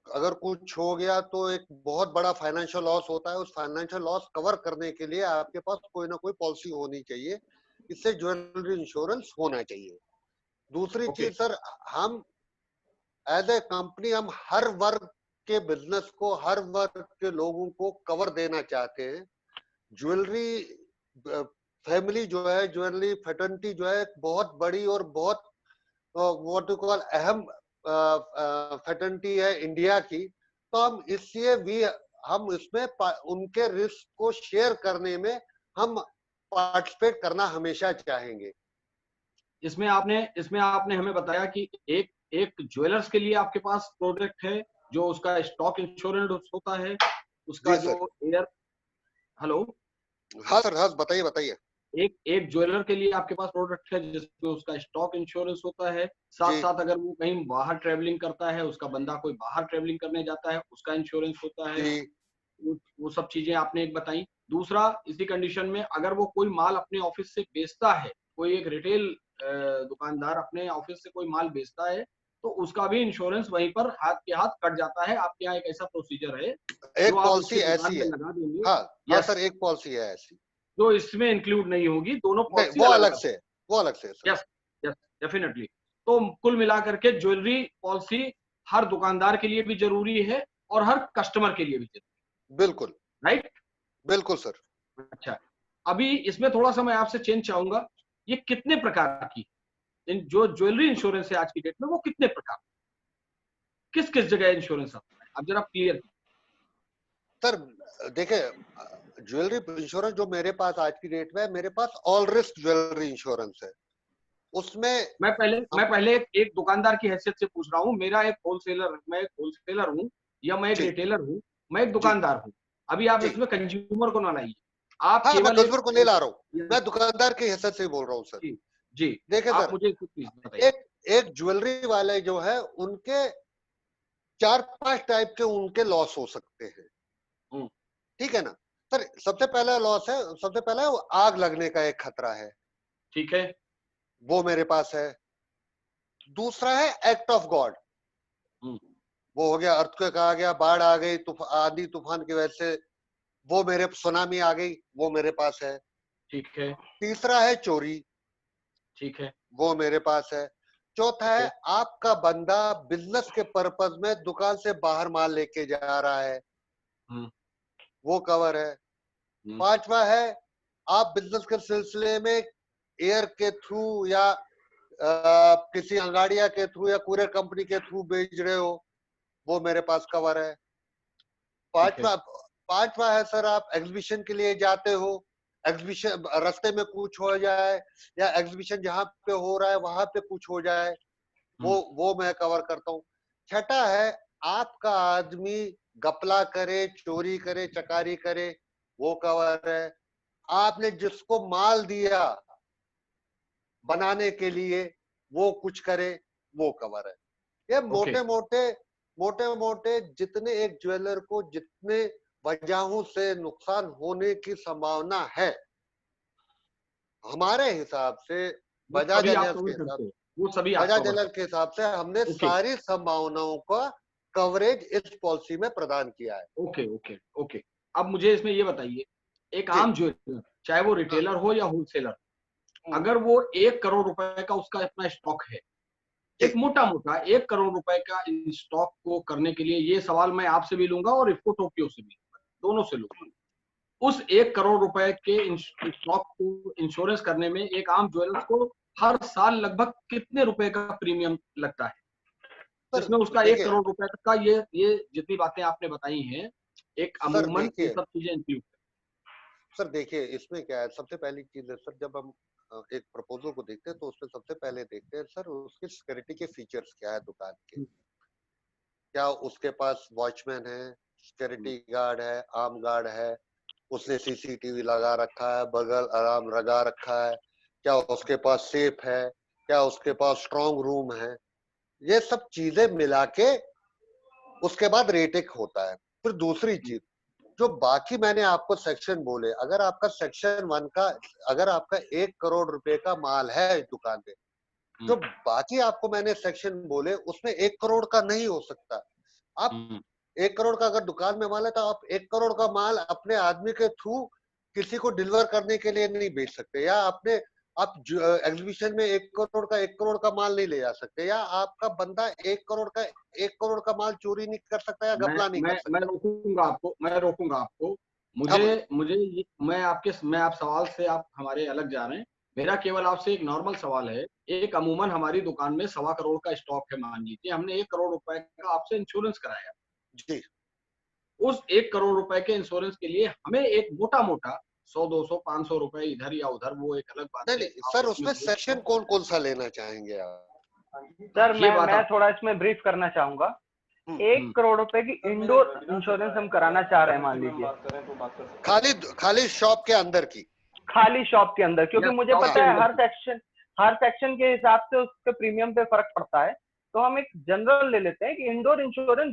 Speaker 3: अगर कुछ हो गया तो एक बहुत बड़ा फाइनेंशियल लॉस होता है। उस फाइनेंशियल लॉस कवर करने के लिए आपके पास कोई ना कोई पॉलिसी होनी चाहिए, इससे ज्वेलरी इंश्योरेंस होना चाहिए। दूसरी
Speaker 7: ओके
Speaker 3: चीज सर, हम एज ए कंपनी हम हर वर्ग के बिजनेस को, हर वर्ग के लोगों को कवर देना चाहते हैं। ज्वेलरी फैमिली जो है, ज्वेलरी फेटर्निटी जो है, बहुत बड़ी और बहुत व्हाट यू कॉल अहम फेटर्निटी है इंडिया की। तो हम इसलिए भी हम इसमें उनके रिस्क को शेयर करने में हम पार्टिसिपेट करना हमेशा चाहेंगे।
Speaker 7: इसमें आपने हमें बताया कि एक ज्वेलर्स के लिए आपके पास प्रोडक्ट है जो उसका स्टॉक इंश्योरेंस होता है, उसका जो एयर, हेलो,
Speaker 3: हाँ सर, हाँ बताइए बताइए।
Speaker 7: एक ज्वेलर के लिए आपके पास प्रोडक्ट है जिसमें उसका स्टॉक इंश्योरेंस होता है, साथ साथ अगर वो कहीं बाहर ट्रेवलिंग करता है, उसका बंदा कोई बाहर ट्रेवलिंग करने जाता है, उसका इंश्योरेंस होता है। वो सब चीजें आपने एक बताई। दूसरा, इसी कंडीशन में अगर वो कोई माल अपने ऑफिस से बेचता है, कोई एक रिटेल दुकानदार अपने ऑफिस से कोई माल बेचता है, तो उसका भी इंश्योरेंस वहीं पर हाथ के हाथ कट जाता है। आपके यहाँ एक ऐसा प्रोसीजर है
Speaker 3: एक
Speaker 7: जो आप
Speaker 3: पॉलिसी
Speaker 7: उसकी दुकान
Speaker 3: ऐसी
Speaker 7: पे
Speaker 3: है।
Speaker 7: लगा देंगे।
Speaker 3: हाँ, हाँ
Speaker 7: यस,
Speaker 3: सर, एक पॉलिसी है ऐसी
Speaker 7: जो इसमें इंक्लूड नहीं होगी, दोनों
Speaker 3: नहीं,
Speaker 7: पॉलिसी
Speaker 3: वो
Speaker 7: अलग
Speaker 3: अलग
Speaker 7: अलग।
Speaker 3: से, वो अलग से सर।
Speaker 7: Yes yes, definitely. तो कुल मिलाकर के ज्वेलरी पॉलिसी हर दुकानदार के लिए भी जरूरी है और हर कस्टमर के लिए भी जरूरी।
Speaker 3: बिल्कुल
Speaker 7: राइट,
Speaker 3: बिल्कुल सर।
Speaker 7: अच्छा, अभी इसमें थोड़ा सा मैं आपसे चेंज चाहूंगा, ये कितने प्रकार की जो ज्वेलरी इंश्योरेंस है आज की डेट में, वो कितने प्रकार, किस किस जगह इंश्योरेंस आता है, आप जरा क्लियर।
Speaker 3: सर देखिए, ज्वेलरी इंश्योरेंस जो मेरे पास आज की डेट में है, मेरे पास ऑल रिस्क ज्वेलरी इंश्योरेंस है। उसमें
Speaker 7: मैं पहले एक दुकानदार की हैसियत से पूछ रहा हूँ। मैं एक होलसेलर हूँ या मैं एक रिटेलर हूँ, मैं एक दुकानदार हूँ। अभी आप इसमें कंज्यूमर को ना लाइए, आप
Speaker 3: हाँ, मैं
Speaker 7: केवल
Speaker 3: कंज्यूमर को नहीं ला रहा हूँ, मैं दुकानदार की हैसियत से बोल रहा हूँ सर।
Speaker 7: जी,
Speaker 3: देखिए
Speaker 7: आप
Speaker 3: सर,
Speaker 7: मुझे प्लीज बताइए।
Speaker 3: एक ज्वेलरी वाले जो है, उनके 4-5 टाइप के उनके लॉस हो सकते हैं, ठीक है ना सर। सबसे पहला लॉस है, सबसे पहला है वो आग लगने का एक खतरा है,
Speaker 7: ठीक है,
Speaker 3: वो मेरे पास है। दूसरा है एक्ट ऑफ गॉड, वो हो गया अर्थक्वेक आ गया, बाढ़ आ गई, आंधी तूफान की वजह से वो मेरे, सुनामी आ गई, वो मेरे पास है।
Speaker 7: ठीक है,
Speaker 3: तीसरा है चोरी,
Speaker 7: ठीक है,
Speaker 3: वो मेरे पास है। चौथा है आपका बंदा बिजनेस के पर्पज में दुकान से बाहर माल लेके जा रहा है, वो कवर है। पांचवा है आप बिजनेस के सिलसिले में एयर के थ्रू या किसी अंगाड़िया के थ्रू या कुरियर कंपनी के थ्रू बेच रहे हो, वो मेरे पास कवर है। पांचवा है सर, आप एग्जीबिशन के लिए जाते हो, एग्जीबिशन रास्ते में कुछ हो जाए या एग्जीबिशन जहां पे हो रहा है वहां पे कुछ हो जाए, वो मैं कवर करता हूँ। छठा है आपका आदमी गपला करे, चोरी करे, चकारी करे, वो कवर है। आपने जिसको माल दिया बनाने के लिए वो कुछ करे, वो कवर है। ये मोटे मोटे जितने एक ज्वेलर को जितने वजहों से नुकसान होने की संभावना है, हमारे हिसाब से बजाज एलियंस के हिसाब से हमने सारी संभावनाओं का कवरेज इस पॉलिसी में प्रदान किया है।
Speaker 7: ओके ओके ओके, अब मुझे इसमें ये बताइए, एक आम ज्वेलर, चाहे वो रिटेलर हो या होलसेलर, अगर वो 1 करोड़ रुपए का उसका अपना स्टॉक है, एक मोटा 1 करोड़ रुपए का स्टॉक को करने के लिए, ये सवाल मैं आपसे भी लूंगा और इसको टोक्यो से भी लूंगा, दोनों से लूंगा, उस 1 करोड़ रुपए के स्टॉक को इंश्योरेंस करने में एक आम ज्वेलर्स को हर साल लगभग कितने रुपए का प्रीमियम लगता है, जिसमें उसका 1 करोड़ रुपए तक का ये जितनी बातें आपने बताई हैं, एक अमूमन ये सब चीजें इंक्लूड।
Speaker 3: सर देखिए, इसमें क्या है, सबसे पहली चीज है सर, जब हम एक प्रपोजल को देखते हैं तो उसमें सबसे पहले देखते हैं सर उसकी सिक्योरिटी के फीचर्स क्या है दुकान के। क्या उसके पास वॉचमैन है, सिक्योरिटी गार्ड है, आर्म गार्ड है, उसने सीसीटीवी लगा रखा है, बगल अलार्म लगा रखा है, क्या उसके पास सेफ है, क्या उसके पास स्ट्रॉन्ग रूम है, ये सब चीजें मिला के उसके बाद रेटिंग होता है। फिर दूसरी चीज, जो बाकी मैंने आपको सेक्शन बोले, अगर आपका सेक्शन 1 का, अगर आपका 1 करोड़ रुपए का माल है दुकान पे, जो बाकी आपको मैंने सेक्शन बोले उसमें 1 करोड़ का नहीं हो सकता। आप 1 करोड़ का अगर दुकान में माल है तो आप 1 करोड़ का माल अपने आदमी के थ्रू किसी को डिलीवर करने के लिए नहीं बेच सकते, या अपने आप एग्जीबिशन में 1 करोड़ का माल नहीं ले जा सकते, या आपका बंदा 1 करोड़ का माल चोरी नहीं कर सकता या घपला नहीं कर सकता।
Speaker 7: मैं रोकूंगा आपको। मैं आप सवाल से आप हमारे अलग जा रहे हैं। मेरा केवल आपसे एक नॉर्मल सवाल है। एक अमूमन हमारी दुकान में 1.25 करोड़ का स्टॉक है, मान लीजिए हमने 1 करोड़ रुपए का आपसे इंश्योरेंस कराया
Speaker 3: जी।
Speaker 7: उस 1 करोड़ रुपए के इंश्योरेंस के लिए हमें एक मोटा 100, 200, 500 रुपए इधर या उधर, वो एक अलग बात है।
Speaker 3: नहीं सर, उसमें सेक्शन कौन सा लेना चाहेंगे आप?
Speaker 1: सर मैं थोड़ा इसमें ब्रीफ करना चाहूंगा। 1 करोड़ रुपए की इंडोर इंश्योरेंस हम कराना चाह रहे हैं, मान लीजिए
Speaker 3: खाली शॉप के अंदर की,
Speaker 1: खाली शॉप के अंदर, क्योंकि मुझे पता है हर सेक्शन के हिसाब से उसके प्रीमियम पे फर्क पड़ता है। तो हम एक जनरल ले लेते हैं कि इंडोर इंश्योरेंस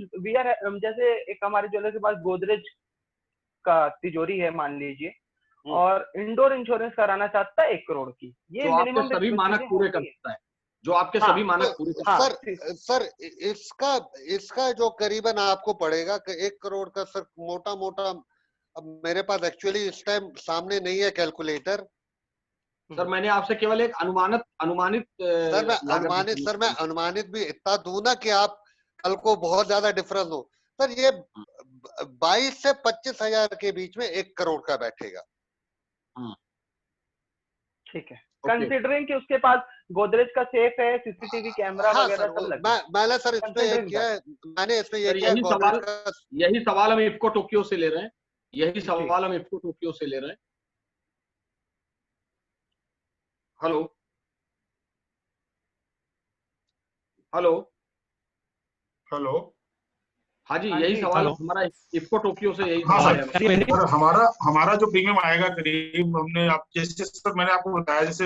Speaker 1: जैसे एक हमारे ज्वेलर के पास गोदरेज का तिजोरी है मान लीजिए, और इंडोर इंश्योरेंस कराना चाहता है 1 करोड़ की। ये मिनिमम
Speaker 7: सभी मानक पूरे करता है, जो आपके सभी मानक पूरे करता
Speaker 3: है। सर इसका जो करीबन आपको पड़ेगा 1 करोड़ का सर, मोटा अब मेरे पास एक्चुअली इस टाइम सामने नहीं है कैलकुलेटर
Speaker 7: सर। मैंने आपसे केवल एक अनुमानित
Speaker 3: सर मैं अनुमानित भी इतना दूं ना कि आप कल को बहुत ज्यादा डिफरेंस हो। सर ये 22 से 25 हजार के बीच में 1 करोड़ का बैठेगा।
Speaker 1: ठीक है, कंसिडरिंग कि उसके पास गोदरेज का सेफ है, सीसीटीवी कैमरा वगैरह सब लगा।
Speaker 3: मैंने सर इसमें ये किया है, मैंने इसमें ये किया है।
Speaker 7: यही सवाल हम इफ्को टोक्यो से ले रहे हैं,
Speaker 6: हेलो।
Speaker 7: हाँ जी, यही सवाल हमारा इफ्को टोक्यो से, यही
Speaker 6: सवाल है हमारा जो प्रीमियम आएगा करीब, हमने आप जैसे सर मैंने आपको बताया, जैसे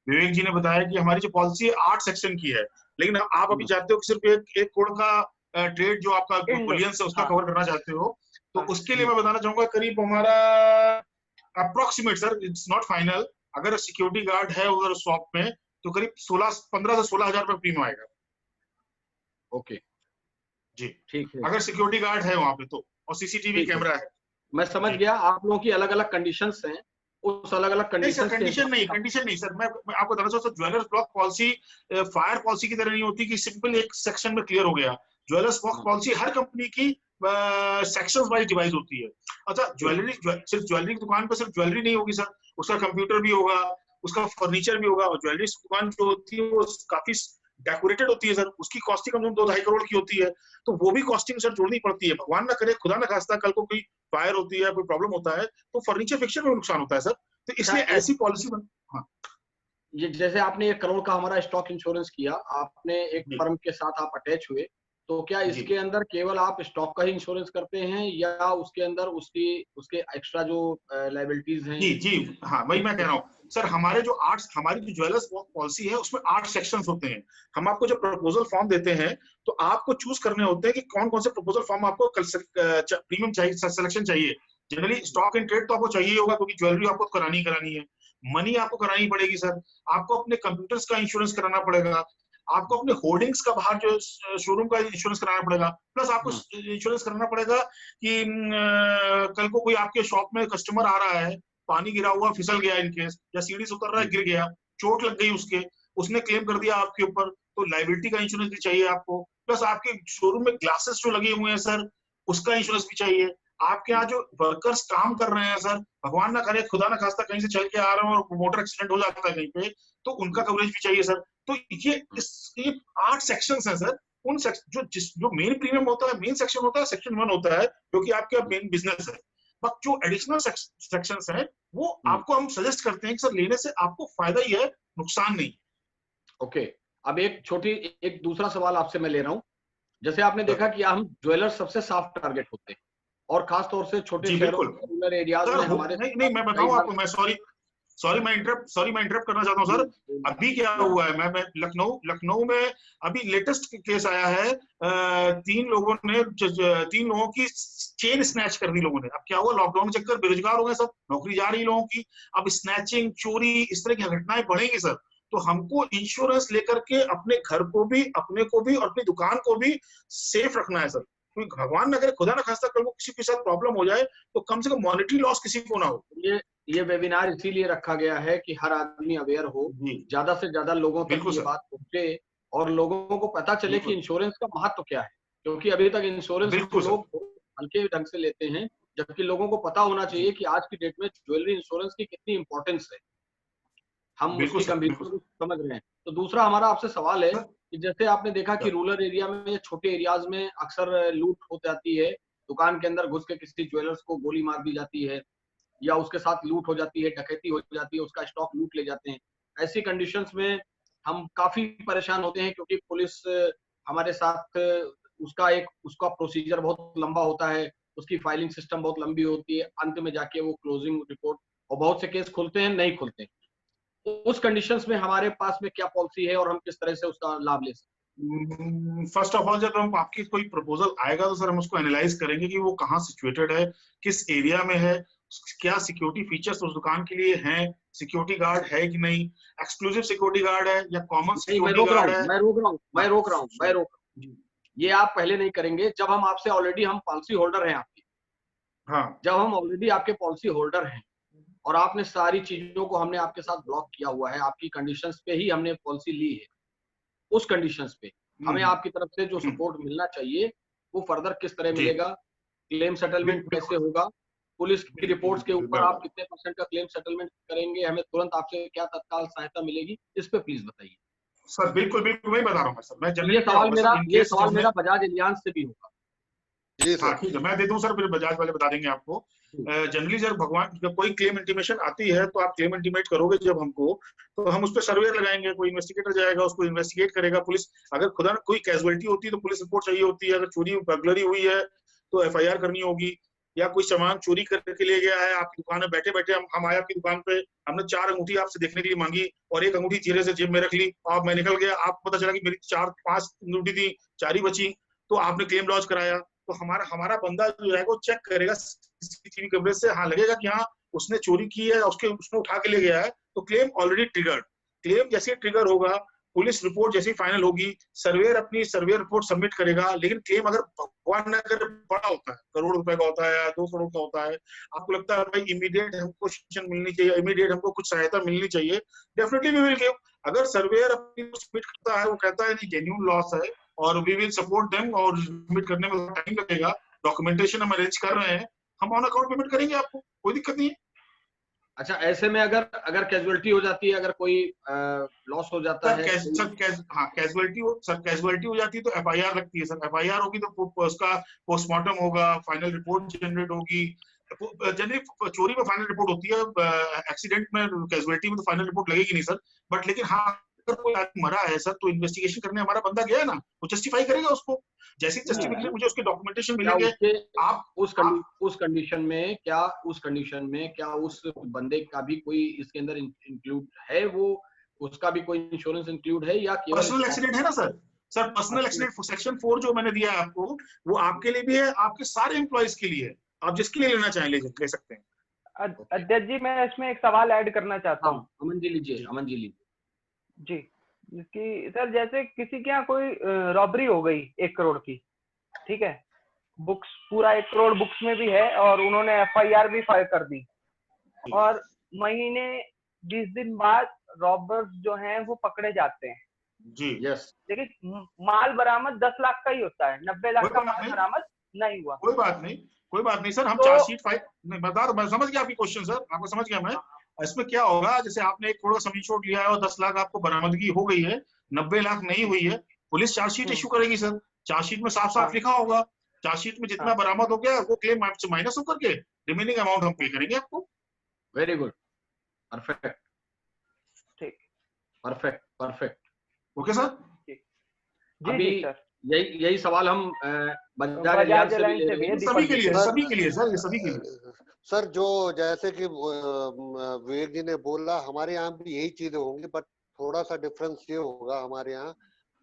Speaker 6: विवेक जी ने बताया कि हमारी जो पॉलिसी है 8 सेक्शन की है, लेकिन आप अभी चाहते हो कि सिर्फ 1 करोड़ का ट्रेड जो आपका बुलियन से उसका कवर करना चाहते हो, तो उसके लिए मैं बताना चाहूंगा करीब हमारा approximate sir, it's not final, अगर सिक्योरिटी गार्ड है उधर शॉप में तो करीब 15 से 16 हजार रुपए प्रीमियम आएगा।
Speaker 7: ओके
Speaker 6: जी,
Speaker 7: ठीक है।
Speaker 6: अगर सिक्योरिटी गार्ड है वहां पे तो, और सीसीटीवी कैमरा है।
Speaker 7: मैं समझ गया। आप लोगों की अलग अलग कंडीशंस हैं, उस अलग अलग कंडीशन
Speaker 6: नहीं सर, मैं आपको बताना चाहता हूँ, jewellers block policy fire policy की तरह नहीं होती कि सिंपल एक सेक्शन में क्लियर हो गया। ज्वेलर्स ब्लॉक पॉलिसी हर कंपनी की सेक्शंस वाइज डिवाइड होती है। अच्छा, सिर्फ ज्वेलरी की दुकान पर सिर्फ ज्वेलरी नहीं होगी सर, उसका कंप्यूटर भी होगा, उसका फर्नीचर भी होगा, और ज्वेलरी दुकान जो होती है वो काफी डेकोरेटेड होती है सर, उसकी कॉस्टिंग कम से कम 2-2.5 करोड़ की होती है, तो वो भी कॉस्टिंग सर जोड़नी पड़ती है। भगवान ना करे, खुदा ना खास्ता, कल को कोई फायर होती है, कोई प्रॉब्लम होता है तो फर्नीचर फिक्सचर में नुकसान होता है सर, तो इसलिए ऐसी पॉलिसी
Speaker 7: ये जैसे आपने 1 करोड़ का हमारा स्टॉक इंश्योरेंस किया, आपने एक फर्म के साथ आप अटैच हुए, तो क्या इसके अंदर केवल आप स्टॉक का ही इंश्योरेंस करते हैं या उसके अंदर उसके एक्स्ट्रा जो लायबिलिटीज हैं?
Speaker 6: जी हाँ, वही मैं कह रहा हूँ सर। हमारी जो ज्वेलर्स पॉलिसी है उसमें 8 सेक्शंस होते हैं। हम आपको जब प्रपोजल फॉर्म देते हैं तो आपको चूज करने होते हैं कि कौन कौन से प्रपोजल फॉर्म आपको प्रीमियम चाहिए, सिलेक्शन चाहिए। जनरली स्टॉक इन ट्रेड तो आपको चाहिए होगा, क्योंकि ज्वेलरी आपको करानी है। मनी आपको करानी पड़ेगी सर, आपको अपने कंप्यूटर्स का इंश्योरेंस कराना पड़ेगा, आपको अपने होर्डिंग्स का बाहर जो शोरूम का इंश्योरेंस कराना पड़ेगा, प्लस आपको इंश्योरेंस कराना पड़ेगा कि कल को कोई आपके शॉप में कस्टमर आ रहा है, पानी गिरा हुआ, फिसल गया इन केस, या सीढ़ी से उतर रहा है, गिर गया, चोट लग गई उसने क्लेम कर दिया आपके ऊपर, तो लायबिलिटी का इंश्योरेंस भी चाहिए आपको। प्लस आपके शोरूम में ग्लासेस जो लगे हुए हैं सर, उसका इंश्योरेंस भी चाहिए। आपके यहाँ जो वर्कर्स काम कर रहे हैं सर, भगवान ना करे, खुदा ना खास्ता कहीं से चल के आ रहे हैं और मोटर एक्सीडेंट हो जाता है कहीं पे, तो उनका कवरेज भी चाहिए सर। तो ये 8 सेक्शंस हैं सर। उन जो मेन प्रीमियम होता है, मेन सेक्शन होता है, सेक्शन 1 होता है, जो कि आपका मेन बिजनेस है। बट जो एडिशनल सेक्शंस हैं वो आपको हम सजेस्ट करते हैं कि सर लेने से आपको फायदा ही है, नुकसान नहीं।
Speaker 7: ओके, अब एक दूसरा सवाल आपसे मैं ले रहा हूँ। जैसे आपने देखा कि हम ज्वेलर सबसे सॉफ्ट टारगेट होते हैं, और खास तौर से छोटे शहरों, रूरल एरियाज में हमारे।
Speaker 6: नहीं मैं बताऊं आपको, मैं सॉरी सॉरी मैं इंटरप्ट करना चाहता हूँ सर। अभी क्या हुआ है, मैं लखनऊ में अभी लेटेस्ट केस आया है, 3 लोगों की चेन स्नैच कर दी लोगों ने। अब क्या हुआ, लॉकडाउन चक्कर बेरोजगार हो गए सब, नौकरी जा रही लोगों की, अब स्नैचिंग, चोरी, इस तरह की घटनाएं बढ़ेंगी सर। तो हमको इंश्योरेंस लेकर के अपने घर को भी, अपने को भी और अपनी दुकान को भी सेफ रखना है सर। क्योंकि भगवान न करे, खुदा न खास्ता, कल को किसी के साथ प्रॉब्लम हो जाए तो कम से कम मॉनेटरी लॉस किसी को ना हो।
Speaker 7: ये वेबिनार इसीलिए रखा गया है कि हर आदमी अवेयर हो, ज्यादा से ज्यादा लोगों तक ये बात पहुंचे और लोगों को पता चले कि इंश्योरेंस का महत्व क्या है। क्योंकि अभी तक इंश्योरेंस लोग हल्के ढंग से लेते हैं, जबकि लोगों को पता होना चाहिए कि आज की डेट में ज्वेलरी इंश्योरेंस की कितनी इंपॉर्टेंस है, हम उसकी गंभीरता को समझ रहे हैं। तो दूसरा हमारा आपसे सवाल है कि जैसे आपने देखा कि रूरल एरिया में, छोटे एरियाज में अक्सर लूट हो जाती है, दुकान के अंदर घुस के किसी ज्वेलर्स को गोली मार दी जाती है या उसके साथ लूट हो जाती है, डकैती हो जाती है, उसका स्टॉक लूट ले जाते हैं। ऐसी कंडीशंस में हम काफी परेशान होते हैं क्योंकि पुलिस हमारे साथ उसका प्रोसीजर बहुत लंबा होता है, उसकी फाइलिंग सिस्टम बहुत लंबी होती है, अंत में जाके वो क्लोजिंग रिपोर्ट, और बहुत से केस खुलते हैं, नहीं खुलते। तो उस कंडीशंस में हमारे पास में क्या पॉलिसी है और हम किस तरह से उसका लाभ ले सकते?
Speaker 6: फर्स्ट ऑफ ऑल, जब हम आपकी कोई प्रपोजल आएगा तो सर हम उसको एनालाइज करेंगे कि वो कहाँ सिचुएटेड है, किस एरिया में है, क्या सिक्योरिटी फीचर्स उस दुकान के लिए हैं, सिक्योरिटी गार्ड है कि नहीं, एक्सक्लूसिव सिक्योरिटी गार्ड है या कॉमन सिक्योरिटी गार्ड है।
Speaker 7: मैं रोक रहा हूँ। ये आप पहले नहीं करेंगे जब हम आपसे ऑलरेडी हम पॉलिसी होल्डर हैं आपके।
Speaker 6: हाँ,
Speaker 7: जब हम ऑलरेडी आपके पॉलिसी होल्डर हैं और आपने सारी चीजों को हमने आपके साथ ब्लॉक किया हुआ है, आपकी कंडीशंस पे ही हमने पॉलिसी ली है, उस कंडीशंस पे हमें आपकी तरफ से जो सपोर्ट मिलना चाहिए वो फर्दर किस तरह मिलेगा, क्लेम सेटलमेंट कैसे होगा, पुलिस की रिपोर्ट्स के ऊपर आप कितने % का क्लेम सेटलमेंट करेंगे, हमें तुरंत आपसे क्या तत्काल सहायता मिलेगी, इस पे प्लीज बताइए
Speaker 6: सर। बिल्कुल मैं बता रहा हूँ सर। मैं
Speaker 7: ये सवाल मेरा बजाज एलियांस से भी होगा।
Speaker 6: हाँ ठीक है, मैं दे दूं सर, फिर बजाज वाले बता देंगे आपको। जनरली जब कोई क्लेम इंटीमेशन आती है तो आप क्लेम इंटीमेट करोगे जब हमको, तो हम उस पर सर्वेयर लगाएंगे, कोई इन्वेस्टिगेटर जाएगा, उसको इन्वेस्टिगेट करेगा। पुलिस, अगर खुदा कोई कैजुअलिटी होती है तो पुलिस रिपोर्ट चाहिए होती है। अगर चोरी बर्गलरी हुई है तो FIR करनी होगी, या कोई सामान चोरी करके ले गया है, आपकी दुकान में बैठे बैठे हम आए आपकी दुकान पे, हमने 4 अंगूठी आपसे देखने के लिए मांगी और 1 अंगूठी चेहरे से जेब में रख ली, आप मैं निकल गया, आपको पता चला कि मेरी 4-5 अंगूठी थी, 4 ही बची, तो आपने क्लेम लॉन्च कराया। तो हमारा बंदा जो है वो चेक करेगा सीसीटीवी कवरेज से, हाँ लगेगा कि हाँ उसने चोरी की है, उसने उठा के ले गया है, तो क्लेम ऑलरेडी ट्रिगर्ड। क्लेम जैसे ट्रिगर होगा, पुलिस रिपोर्ट जैसी फाइनल होगी, सर्वेयर अपनी सर्वे रिपोर्ट सबमिट करेगा। लेकिन क्लेम अगर भगवान न करे बड़ा होता है, करोड़ रुपए का होता है, 2 करोड़ का होता है, आपको लगता है भाई इमीडिएट हमको शिक्षण मिलनी चाहिए, इमीडिएट हमको कुछ सहायता मिलनी चाहिए, डेफिनेटली वी विल गिव। अगर सर्वेयर अपनी सबमिट करता है, वो कहता है नहीं जेन्युइन लॉस है और वी विल सपोर्ट देम, और सबमिट करने में टाइम लगेगा, डॉक्यूमेंटेशन हम अरेंज कर रहे हैं, हम ऑन अकाउंट पेमेंट करेंगे आपको, कोई दिक्कत नहीं है।
Speaker 7: अच्छा, ऐसे में अगर कैजुअलिटी हो जाती है, अगर कोई लॉस हो जाता है,
Speaker 6: कैजुअलिटी हो जाती है तो FIR लगती है सर। FIR होगी तो उसका पोस्टमार्टम होगा, फाइनल रिपोर्ट जनरेट होगी। जनरली चोरी में फाइनल रिपोर्ट होती है, एक्सीडेंट में, कैजुअलिटी में तो फाइनल रिपोर्ट लगेगी नहीं सर। बट लेकिन हाँ, अगर कोई आदमी मरा है सर तो इन्वेस्टिगेशन करने हमारा बंदा गया है ना, वो जस्टिफाई करेगा उसको, जैसे जस्टिफिकेशन मुझे उसके डॉक्यूमेंटेशन मिलेंगे। आप
Speaker 7: उस कंडीशन में क्या उस बंदे का भी कोई इसके अंदर इंक्लूड है, वो उसका भी कोई इंश्योरेंस इंक्लूड है या केवल
Speaker 6: पर्सनल एक्सीडेंट है ना सर? पर्सनल एक्सीडेंट सेक्शन 4 जो मैंने दिया है आपको, वो आपके लिए भी है, आपके सारे एम्प्लॉइज के लिए है, आप जिसके लिए लेना चाहें ले सकते हैं।
Speaker 1: अध्यक्ष जी, मैं इसमें एक सवाल ऐड करना चाहता हूँ।
Speaker 7: अमन जी लीजिए
Speaker 1: जी, कि सर जैसे किसी के यहाँ कोई रॉबरी हो गई 1 करोड़ की, ठीक है, बुक्स पूरा 1 करोड़ बुक्स में भी है और उन्होंने FIR भी फाइल कर दी, और महीने 20 दिन बाद रॉबर्स जो हैं वो पकड़े जाते हैं
Speaker 6: जी।
Speaker 7: यस,
Speaker 1: लेकिन माल बरामद 10 लाख का ही होता है, 90 लाख का माल बरामद नहीं हुआ।
Speaker 6: कोई बात नहीं सर, हम चार्जशीट फाइल नहीं बता रहा, मैं समझ गया आपकी क्वेश्चन सर, आपको समझ गया मैं। इसमें क्या होगा, जैसे आपने 1 करोड़ का स्क्रीनशॉट लिया है और 10 लाख आपको बरामदगी हो गई है, 90 लाख नहीं हुई है, पुलिस चार्जशीट इशू करेगी सर। चार्जशीट में साफ लिखा होगा, चार्जशीट में जितना बरामद हो गया वो क्लेम आपसे माइनस होकर के रिमेनिंग अमाउंट हम पे करेंगे आपको।
Speaker 7: वेरी गुड, परफेक्ट,
Speaker 1: ठीक,
Speaker 7: परफेक्ट।
Speaker 6: Okay sir.
Speaker 1: जी सर।
Speaker 7: यही सवाल हम बजाज एलियांज से भी ले रहे हैं।
Speaker 6: सभी के लिए सर, ये सभी के लिए।
Speaker 3: सर जो जैसे कि विवेक जी ने बोला, हमारे यहाँ भी यही चीजें होंगी, बट थोड़ा सा डिफरेंस ये होगा हमारे यहाँ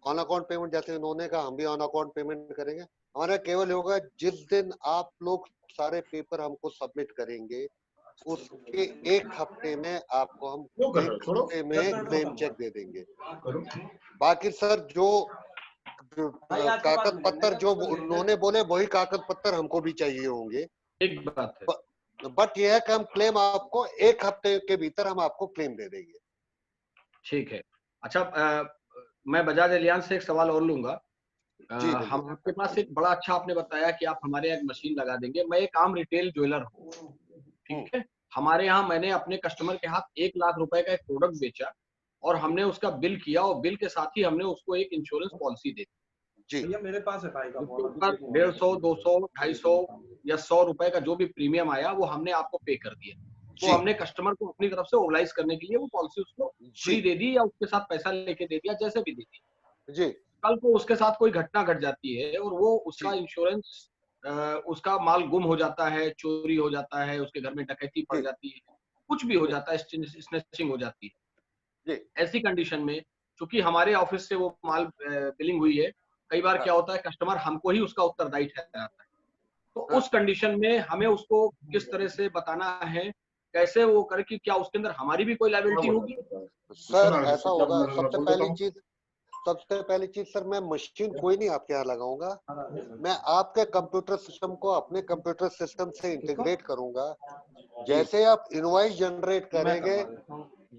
Speaker 3: ऑन अकाउंट पेमेंट, जैसे इन्होंने कहा हम भी ऑन अकाउंट पेमेंट करेंगे। हमारे यहाँ केवल होगा जिस दिन आप लोग सारे पेपर हमको सबमिट करेंगे उसके एक हफ्ते में आपको हम एक हफ्ते में क्लेम चेक दे देंगे। बाकी सर जो कागज पत्तर जो उन्होंने बोले वही कागज पत्तर हमको भी चाहिए होंगे।
Speaker 7: एक बात है,
Speaker 3: बट यह है कि हम क्लेम आपको एक हफ्ते के भीतर हम आपको क्लेम दे देंगे।
Speaker 7: ठीक है। अच्छा, मैं बजाज एलियांज से एक सवाल और लूंगा। हम आपके पास एक बड़ा अच्छा आपने बताया कि आप हमारे यहाँ एक मशीन लगा देंगे। मैं एक आम रिटेल ज्वेलर हूँ, ठीक है। हमारे यहाँ मैंने अपने कस्टमर के हाथ 1 लाख रुपए का एक प्रोडक्ट बेचा और हमने उसका बिल किया और बिल के साथ ही हमने उसको एक इंश्योरेंस पॉलिसी दे दी।
Speaker 8: भैया मेरे पास है भाई का
Speaker 7: 150, 200, 250 या 100 रुपए का जो भी प्रीमियम आया वो हमने आपको पे कर दिया। तो हमने कस्टमर को अपनी तरफ से ओवरलाइज करने के लिए वो पॉलिसी उसको फ्री दे दी या उसके साथ पैसा लेके दे दिया, जैसे भी दे दी जी। कल को उसके साथ कोई घटना घट जाती है और वो उसका इंश्योरेंस, उसका माल गुम हो जाता है, चोरी हो जाता है, उसके घर में डकैती पड़ जाती है, कुछ भी हो जाता है, स्नैचिंग हो जाती है, ऐसी कंडीशन में चूंकि हमारे ऑफिस से वो माल बिलिंग हुई है, कई बार क्या होता है कस्टमर हमको ही उसका उत्तरदायी ठहराता है। तो उस कंडीशन में हमें उसको किस तरह से बताना है, कैसे वो करे कि क्या उसके अंदर हमारी भी कोई लायबिलिटी होगी?
Speaker 3: सर ऐसा होगा, सबसे पहली चीज सर, मैं मशीन कोई नहीं आपके यहाँ लगाऊंगा, मैं आपके कंप्यूटर सिस्टम को अपने कंप्यूटर सिस्टम से इंटीग्रेट करूंगा। जैसे आप इनवॉइस जनरेट करेंगे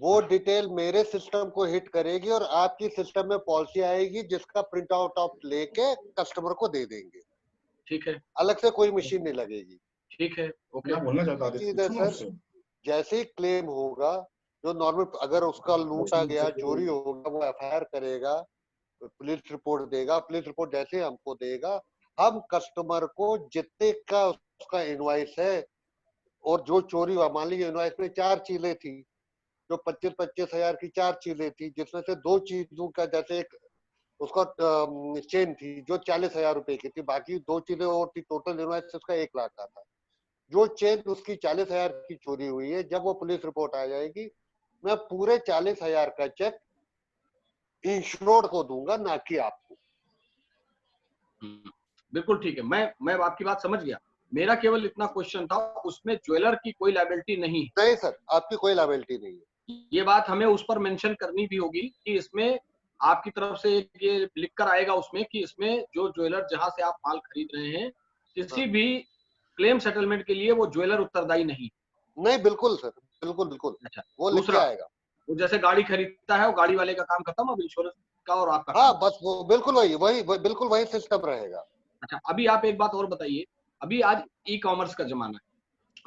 Speaker 3: वो डिटेल मेरे सिस्टम को हिट करेगी और आपकी सिस्टम में पॉलिसी आएगी जिसका प्रिंट आउट आप लेके कस्टमर को दे देंगे।
Speaker 7: ठीक है,
Speaker 3: अलग से कोई मशीन नहीं लगेगी।
Speaker 7: ठीक है, ओके।
Speaker 6: बोलना चाहता था
Speaker 3: सर जैसे ही क्लेम होगा, जो नॉर्मल अगर उसका लूटा गया, चोरी होगा, वो एफआईआर करेगा, पुलिस रिपोर्ट देगा, पुलिस रिपोर्ट जैसे हमको देगा, हम कस्टमर को जितने का उसका इनवॉइस है और जो चोरी हुआ, मान लीजिए इनवॉइस में 4 चीजें थी, जो 25-25 हजार की 4 चीजें थी, जिसमें से 2 चीजों का जैसे एक उसका चेन थी जो 40,000 रुपए की थी, बाकी 2 चीजें और थी, टोटल इनवॉइस उसका 1 लाख का था। जो चेन उसकी 40,000 की चोरी हुई है, जब वो पुलिस रिपोर्ट आ जाएगी, मैं पूरे 40,000 का चेक इंश्योर्ड को दूंगा, ना कि आपको।
Speaker 7: बिल्कुल ठीक है, मैं आपकी बात समझ गया। मेरा केवल इतना क्वेश्चन था, उसमें ज्वेलर की कोई लायबिलिटी नहीं?
Speaker 3: नहीं सर, आपकी कोई लायबिलिटी नहीं है।
Speaker 7: ये बात हमें उस पर मेंशन करनी भी होगी कि इसमें आपकी तरफ से ये लिख कर आएगा उसमें कि इसमें जो ज्वेलर जहां से आप माल खरीद रहे हैं, किसी भी क्लेम सेटलमेंट के लिए वो ज्वेलर उत्तरदायी नहीं।
Speaker 3: नहीं, बिल्कुल सर, बिल्कुल बिल्कुल।
Speaker 7: अच्छा,
Speaker 3: वो लिख के आएगा।
Speaker 7: वो जैसे गाड़ी खरीदता है, वो गाड़ी वाले का काम खत्म, अब इंश्योरेंस का और आपका।
Speaker 3: हाँ, बस वो बिल्कुल वही बिल्कुल वही सिस्टम रहेगा।
Speaker 7: अच्छा, अभी आप एक बात और बताइए, अभी आज ई कॉमर्स का जमाना है,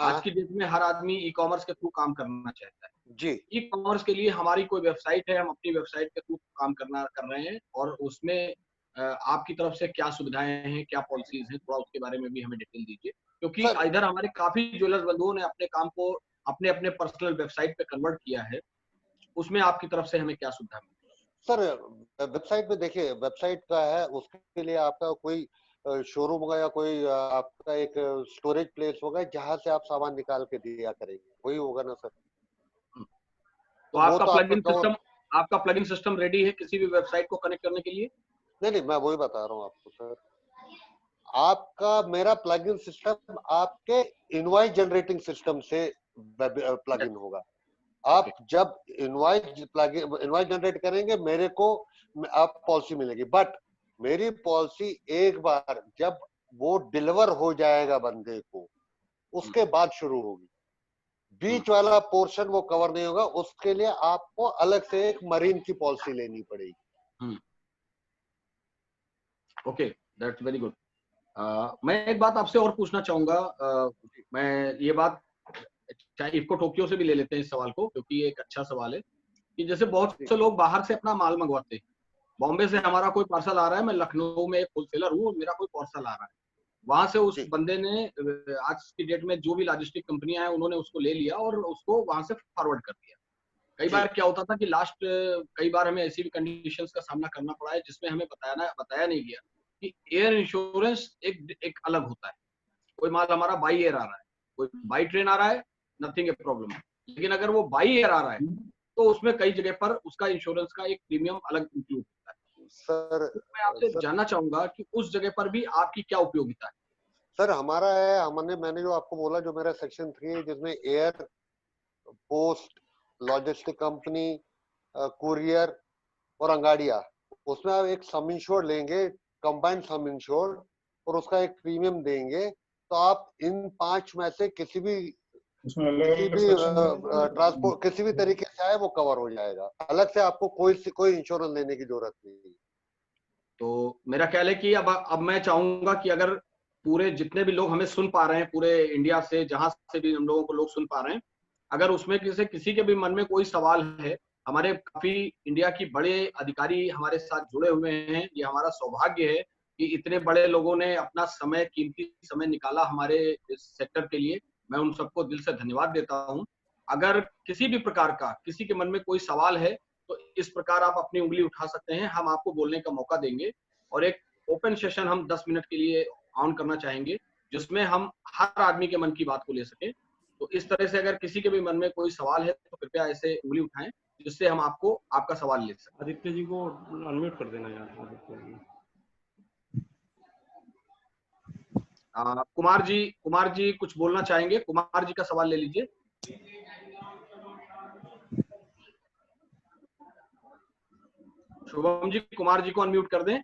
Speaker 7: आज की डेट में हर आदमी ई कॉमर्स के थ्रू काम करना चाहता है
Speaker 3: जी।
Speaker 7: ई कॉमर्स के लिए हमारी कोई वेबसाइट है, हम अपनी वेबसाइट के थ्रू काम कर रहे हैं, और उसमें आपकी तरफ से क्या सुविधाएं हैं, क्या पॉलिसीज हैं, थोड़ा उसके बारे में भी हमें डिटेल दीजिए, क्योंकि इधर हमारे काफी ज्वेलर्स बंधुओं ने अपने काम को अपने अपने पर्सनल वेबसाइट पे कन्वर्ट किया है। उसमें आपकी तरफ से हमें क्या सुविधा मिली?
Speaker 3: सर वेबसाइट में देखिए, वेबसाइट का है, उसके लिए आपका कोई शोरूम होगा या कोई आपका एक स्टोरेज प्लेस होगा जहां से आप सामान निकाल के दिया करेंगे, वही होगा ना सर।
Speaker 7: तो आपका प्लगइन सिस्टम रेडी है किसी भी वेबसाइट को कनेक्ट करने के लिए?
Speaker 3: नहीं, मैं वही बता रहा हूँ आपको सर। आपका मेरा प्लगइन सिस्टम आपके इनवॉइस जनरेटिंग सिस्टम से प्लगइन होगा। आप जब इनवॉइस जनरेट करेंगे, मेरे को आप पॉलिसी मिलेगी, बट मेरी पॉलिसी एक बार जब वो डिलीवर हो जाएगा बंदे को, उसके बाद शुरू होगी। बीच वाला पोर्शन वो कवर नहीं होगा, उसके लिए आपको अलग से एक मरीन की पॉलिसी लेनी पड़ेगी।
Speaker 7: Okay, that's very good. मैं एक बात आपसे और पूछना चाहूंगा, मैं ये बात चाहे इफको टोक्यो से भी ले लेते हैं इस सवाल को, क्योंकि ये एक अच्छा सवाल है कि जैसे बहुत से लोग बाहर से अपना माल मंगवाते हैं। बॉम्बे से हमारा कोई पार्सल आ रहा है, मैं लखनऊ में एक होलसेलर हूँ, मेरा कोई पार्सल आ रहा है, वहां से उस बंदे ने आज की डेट में जो भी लॉजिस्टिक कंपनियां हैं उन्होंने उसको ले लिया और उसको वहां से फॉरवर्ड कर दिया। कई बार क्या होता था कि कई बार हमें ऐसी भी कंडीशंस का सामना करना पड़ा है जिसमें हमें बताया नहीं गया कि एयर इंश्योरेंस एक अलग होता है। कोई माल हमारा बाई एयर आ रहा है, कोई बाई ट्रेन आ रहा है, नथिंग ए प्रॉब्लम। लेकिन अगर वो बाई एयर आ रहा है तो उसमें कई जगह पर उसका इंश्योरेंस का एक प्रीमियम अलग इंक्लूड होता है।
Speaker 3: सर
Speaker 7: तो मैं आपसे जानना चाहूंगा कि उस जगह पर भी आपकी क्या उपयोगिता है?
Speaker 3: सर हमारा है, मैंने जो आपको बोला, जो मेरा सेक्शन 3 है जिसमें air, post, logistic company, courier और अंगाड़िया, उसमें आप एक सम इंश्योर्ड लेंगे, कंबाइंड सम इंश्योर्ड, और उसका एक प्रीमियम देंगे, तो आप इन 5 में से किसी भी ट्रांसपोर्ट किसी भी तरीके से आए वो कवर हो जाएगा। अलग से आपको कोई इंश्योरेंस लेने की जरूरत नहीं।
Speaker 7: तो मेरा ख्याल है कि अब मैं चाहूंगा कि अगर पूरे जितने भी लोग हमें सुन पा रहे हैं, पूरे इंडिया से जहां से भी हम लोगों को लोग सुन पा रहे हैं, अगर उसमें किसी के भी मन में कोई सवाल है, हमारे काफी इंडिया की बड़े अधिकारी हमारे साथ जुड़े हुए हैं। ये हमारा सौभाग्य है कि इतने बड़े लोगों ने अपना समय, कीमती समय निकाला हमारे इस सेक्टर के लिए। मैं उन सबको दिल से धन्यवाद देता हूं। अगर किसी भी प्रकार का किसी के मन में कोई सवाल है तो इस प्रकार आप अपनी उंगली उठा सकते हैं, हम आपको बोलने का मौका देंगे। और एक ओपन सेशन हम 10 मिनट के लिए ऑन करना चाहेंगे जिसमें हम हर आदमी के मन की बात को ले सके। तो इस तरह से अगर किसी के भी मन में कोई सवाल है तो कृपया ऐसे उंगली उठाएं जिससे हम आपको आपका सवाल ले सकें।
Speaker 2: आदित्य जी को अनम्यूट कर देना यार। आदित्य
Speaker 7: कुमार जी कुछ बोलना चाहेंगे? कुमार जी का सवाल ले लीजिए। शुभम जी, कुमार जी को अनम्यूट कर दें।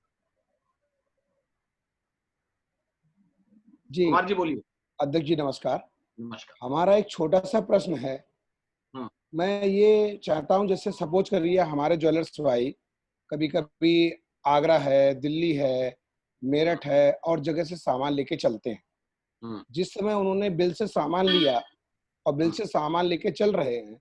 Speaker 8: जी
Speaker 7: कुमार जी बोलिए।
Speaker 8: अध्यक्ष जी नमस्कार।
Speaker 7: नमस्कार।
Speaker 8: हमारा एक छोटा सा प्रश्न है। मैं ये चाहता हूँ, जैसे सपोज कर रही है हमारे ज्वेलर्स भाई कभी कभी आगरा है, दिल्ली है, मेरठ है और जगह से सामान लेके चलते हैं। जिस समय उन्होंने बिल से सामान लिया और बिल से सामान लेके चल रहे हैं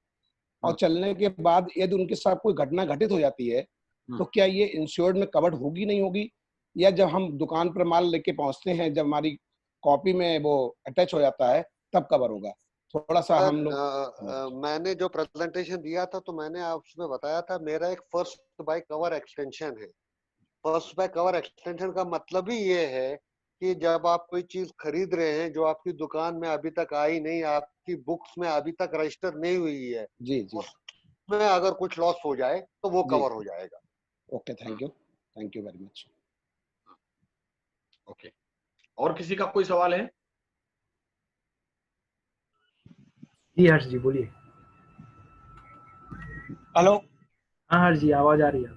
Speaker 8: और चलने के बाद यदि उनके साथ कोई घटना घटित हो जाती है तो क्या ये इंश्योर्ड में कवर्ड होगी नहीं होगी, या जब हम दुकान पर माल लेके पहुंचते हैं जब हमारी कॉपी में वो अटैच हो जाता है तब कवर होगा? थोड़ा सा हम लोग
Speaker 3: मैंने जो प्रेजेंटेशन दिया था तो मैंने उसमें बताया था मेरा एक फर्स्ट बाय कवर एक्सटेंशन है। फर्स्ट बाय कवर एक्सटेंशन का मतलब ही ये है कि जब आप कोई चीज खरीद रहे हैं जो आपकी दुकान में अभी तक आई नहीं, आपकी बुक्स में अभी तक रजिस्टर नहीं हुई है,
Speaker 8: जी जी,
Speaker 3: उसमें अगर कुछ लॉस हो जाए तो वो कवर हो जाएगा।
Speaker 8: Okay, thank you very much.
Speaker 7: Okay, और किसी का कोई सवाल है?
Speaker 9: जी हर्ष जी बोलिए।
Speaker 10: हेलो।
Speaker 9: हाँ हर्ष जी आवाज आ रही है।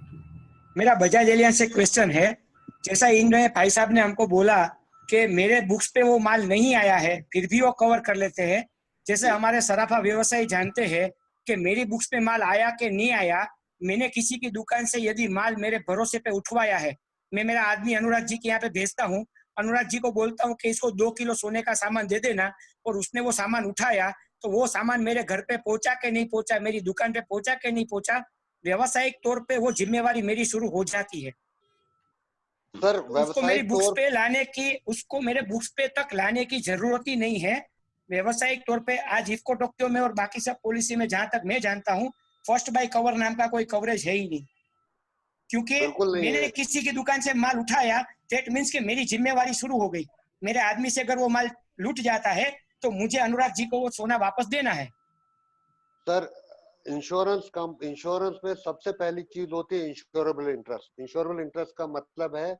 Speaker 10: मेरा बजाज एलियंस से क्वेश्चन है, जैसा इन भाई साहब ने हमको बोला कि मेरे बुक्स पे वो माल नहीं आया है फिर भी वो कवर कर लेते हैं, जैसे हमारे सराफा व्यवसायी जानते हैं कि मेरी बुक्स पे माल आया कि नहीं आया, मैंने किसी की दुकान से यदि माल मेरे भरोसे पे उठवाया है, मैं मेरा आदमी अनुराग जी के यहाँ पे भेजता हूँ, अनुराग जी को बोलता हूँ कि इसको 2 किलो सोने का सामान दे देना, और उसने वो सामान उठाया तो वो सामान मेरे घर पे पहुंचा के नहीं पहुंचा, मेरी दुकान पे पहुंचा के नहीं पहुंचा, व्यवसायिक तौर पे वो जिम्मेवारी मेरी शुरू हो जाती है।
Speaker 3: सर
Speaker 10: उसको मेरी बुक्स पे लाने की, उसको मेरे बुक्स पे तक लाने की जरूरत ही नहीं है। व्यवसायिक तौर पे आज इफको टोक्यो में और बाकी सब पॉलिसी में जहां तक मैं जानता हूँ फर्स्ट बाय कवर नाम का कोई कवरेज है ही नहीं, क्योंकि मैंने किसी की दुकान से माल उठाया दैट मीन्स कि मेरी जिम्मेवारी शुरू हो गई। मेरे आदमी से अगर वो माल लूट जाता है तो मुझे अनुराग जी को वो सोना वापस देना है।
Speaker 3: सर इंश्योरेंस में सबसे पहली चीज होती है इंश्योरेबल इंटरेस्ट। इंश्योरेबल इंटरेस्ट का मतलब है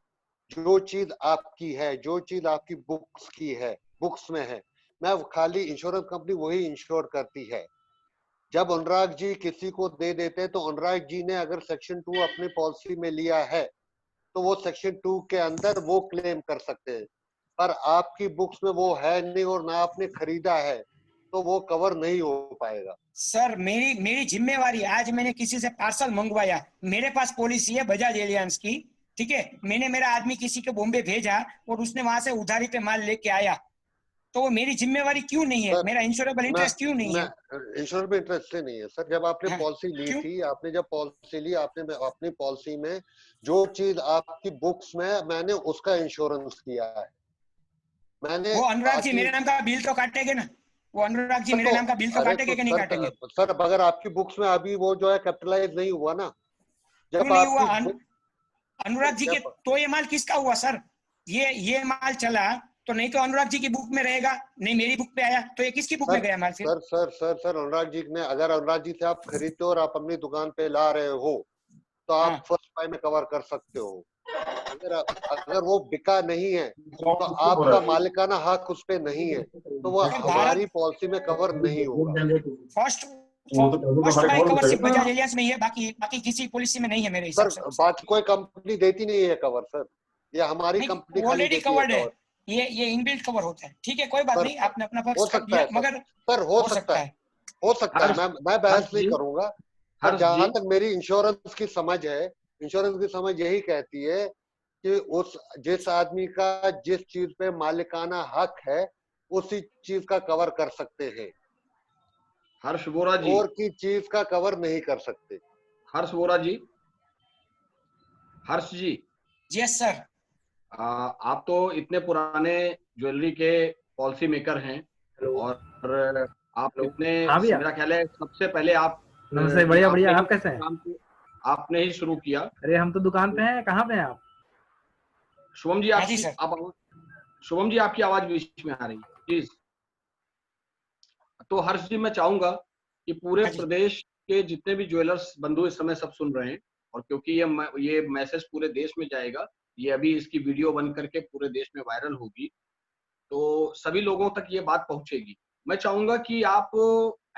Speaker 3: जो चीज आपकी है, जो चीज आपकी बुक्स की है, बुक्स में है, मैं खाली इंश्योरेंस कंपनी वही इंश्योर करती है। जब अनुराग जी किसी को दे देते हैं तो अनुराग जी ने अगर सेक्शन 2 अपनी पॉलिसी में लिया है तो वो सेक्शन 2 के अंदर वो क्लेम कर सकते हैं, पर आपकी बुक्स में वो है नहीं और ना आपने खरीदा है तो वो कवर नहीं हो पाएगा।
Speaker 10: सर मेरी जिम्मेवारी, आज मैंने किसी से पार्सल मंगवाया, मेरे पास पॉलिसी है बजाज एलियंस की, ठीक है, मैंने मेरा आदमी किसी के बॉम्बे भेजा और उसने वहां से उधारी पे माल लेके आया, तो वो मेरी जिम्मेवारी क्यों नहीं है? मेरा इंश्योरेबल इंटरेस्ट क्यों नहीं है?
Speaker 3: इंश्योरेबल इंटरेस्ट से नहीं है सर। जब आपने पॉलिसी ली थी, आपने जब पॉलिसी ली, आपने अपनी पॉलिसी में जो चीज आपकी बुक्स में, मैंने उसका इंश्योरेंस किया है। मैंने
Speaker 10: वो अनुराग जी मेरे नाम का बिल तो काटेंगे ना, वो अनुराग जी मेरे नाम का बिल तो काटेंगे कि नहीं काटेंगे?
Speaker 3: सर अगर आपकी बुक्स में अभी वो जो है कैपिटलाइज नहीं हुआ ना,
Speaker 10: जब नहीं हुआ अनुराग जी के, तो ये माल किसका हुआ सर? ये माल चला तो नहीं तो अनुराग जी की बुक में रहेगा, नहीं मेरी बुक पे आया तो ये किसकी बुक में गया माल फिर?
Speaker 3: सर अनुराग जी ने, अगर अनुराग जी से आप खरीदते हो और आप अपनी दुकान पे ला रहे हो तो आप फर्स्ट बाय में कवर कर सकते हो। अगर वो बिका नहीं है तो आपका मालिकाना हक उस पे नहीं है तो वो हमारी पॉलिसी में कवर नहीं होगा।
Speaker 10: फर्स्ट बाय कवर सिर्फ बजाज एलियांस में ही है, बाकी किसी पॉलिसी में नहीं है मेरे हिसाब से।
Speaker 3: बाकी कोई कंपनी देती नहीं है कवर सर, ये हमारी कंपनी
Speaker 10: ऑलरेडी कवर्ड है, ये इनबिल्ट कवर होता है। ठीक है कोई बात नहीं, आपने अपना पक्ष कर दिया, मगर
Speaker 3: सर हो सकता है मैं बहस नहीं करूंगा। जहां तक मेरी इंश्योरेंस की समझ है, इंश्योरेंस की समझ यही कहती है कि उस जिस आदमी का जिस चीज पे मालिकाना हक है उसी चीज का कवर कर सकते हैं।
Speaker 7: हर्ष वोरा जी
Speaker 3: और की चीज का कवर नहीं कर सकते।
Speaker 7: हर्ष वोरा जी, हर्ष जी।
Speaker 10: Yes sir.
Speaker 7: आप तो इतने पुराने ज्वेलरी के पॉलिसी मेकर हैं और आप इतने, मेरा ख्याल है सबसे पहले आप
Speaker 9: नमस्ते, बढ़िया आप कैसे हैं?
Speaker 7: आपने ही शुरू किया।
Speaker 9: अरे हम तो दुकान पे हैं, कहाँ पे हैं आप?
Speaker 7: शुभम जी शुभम जी आपकी आवाज बीच में आ रही है प्लीज। तो हर्ष जी मैं चाहूंगा कि पूरे प्रदेश के जितने भी ज्वेलर्स बंधु इस समय सब सुन रहे हैं, और क्योंकि ये मैसेज पूरे देश में जाएगा, ये अभी इसकी वीडियो बन करके पूरे देश में वायरल होगी तो सभी लोगों तक ये बात पहुंचेगी। मैं चाहूंगा कि आप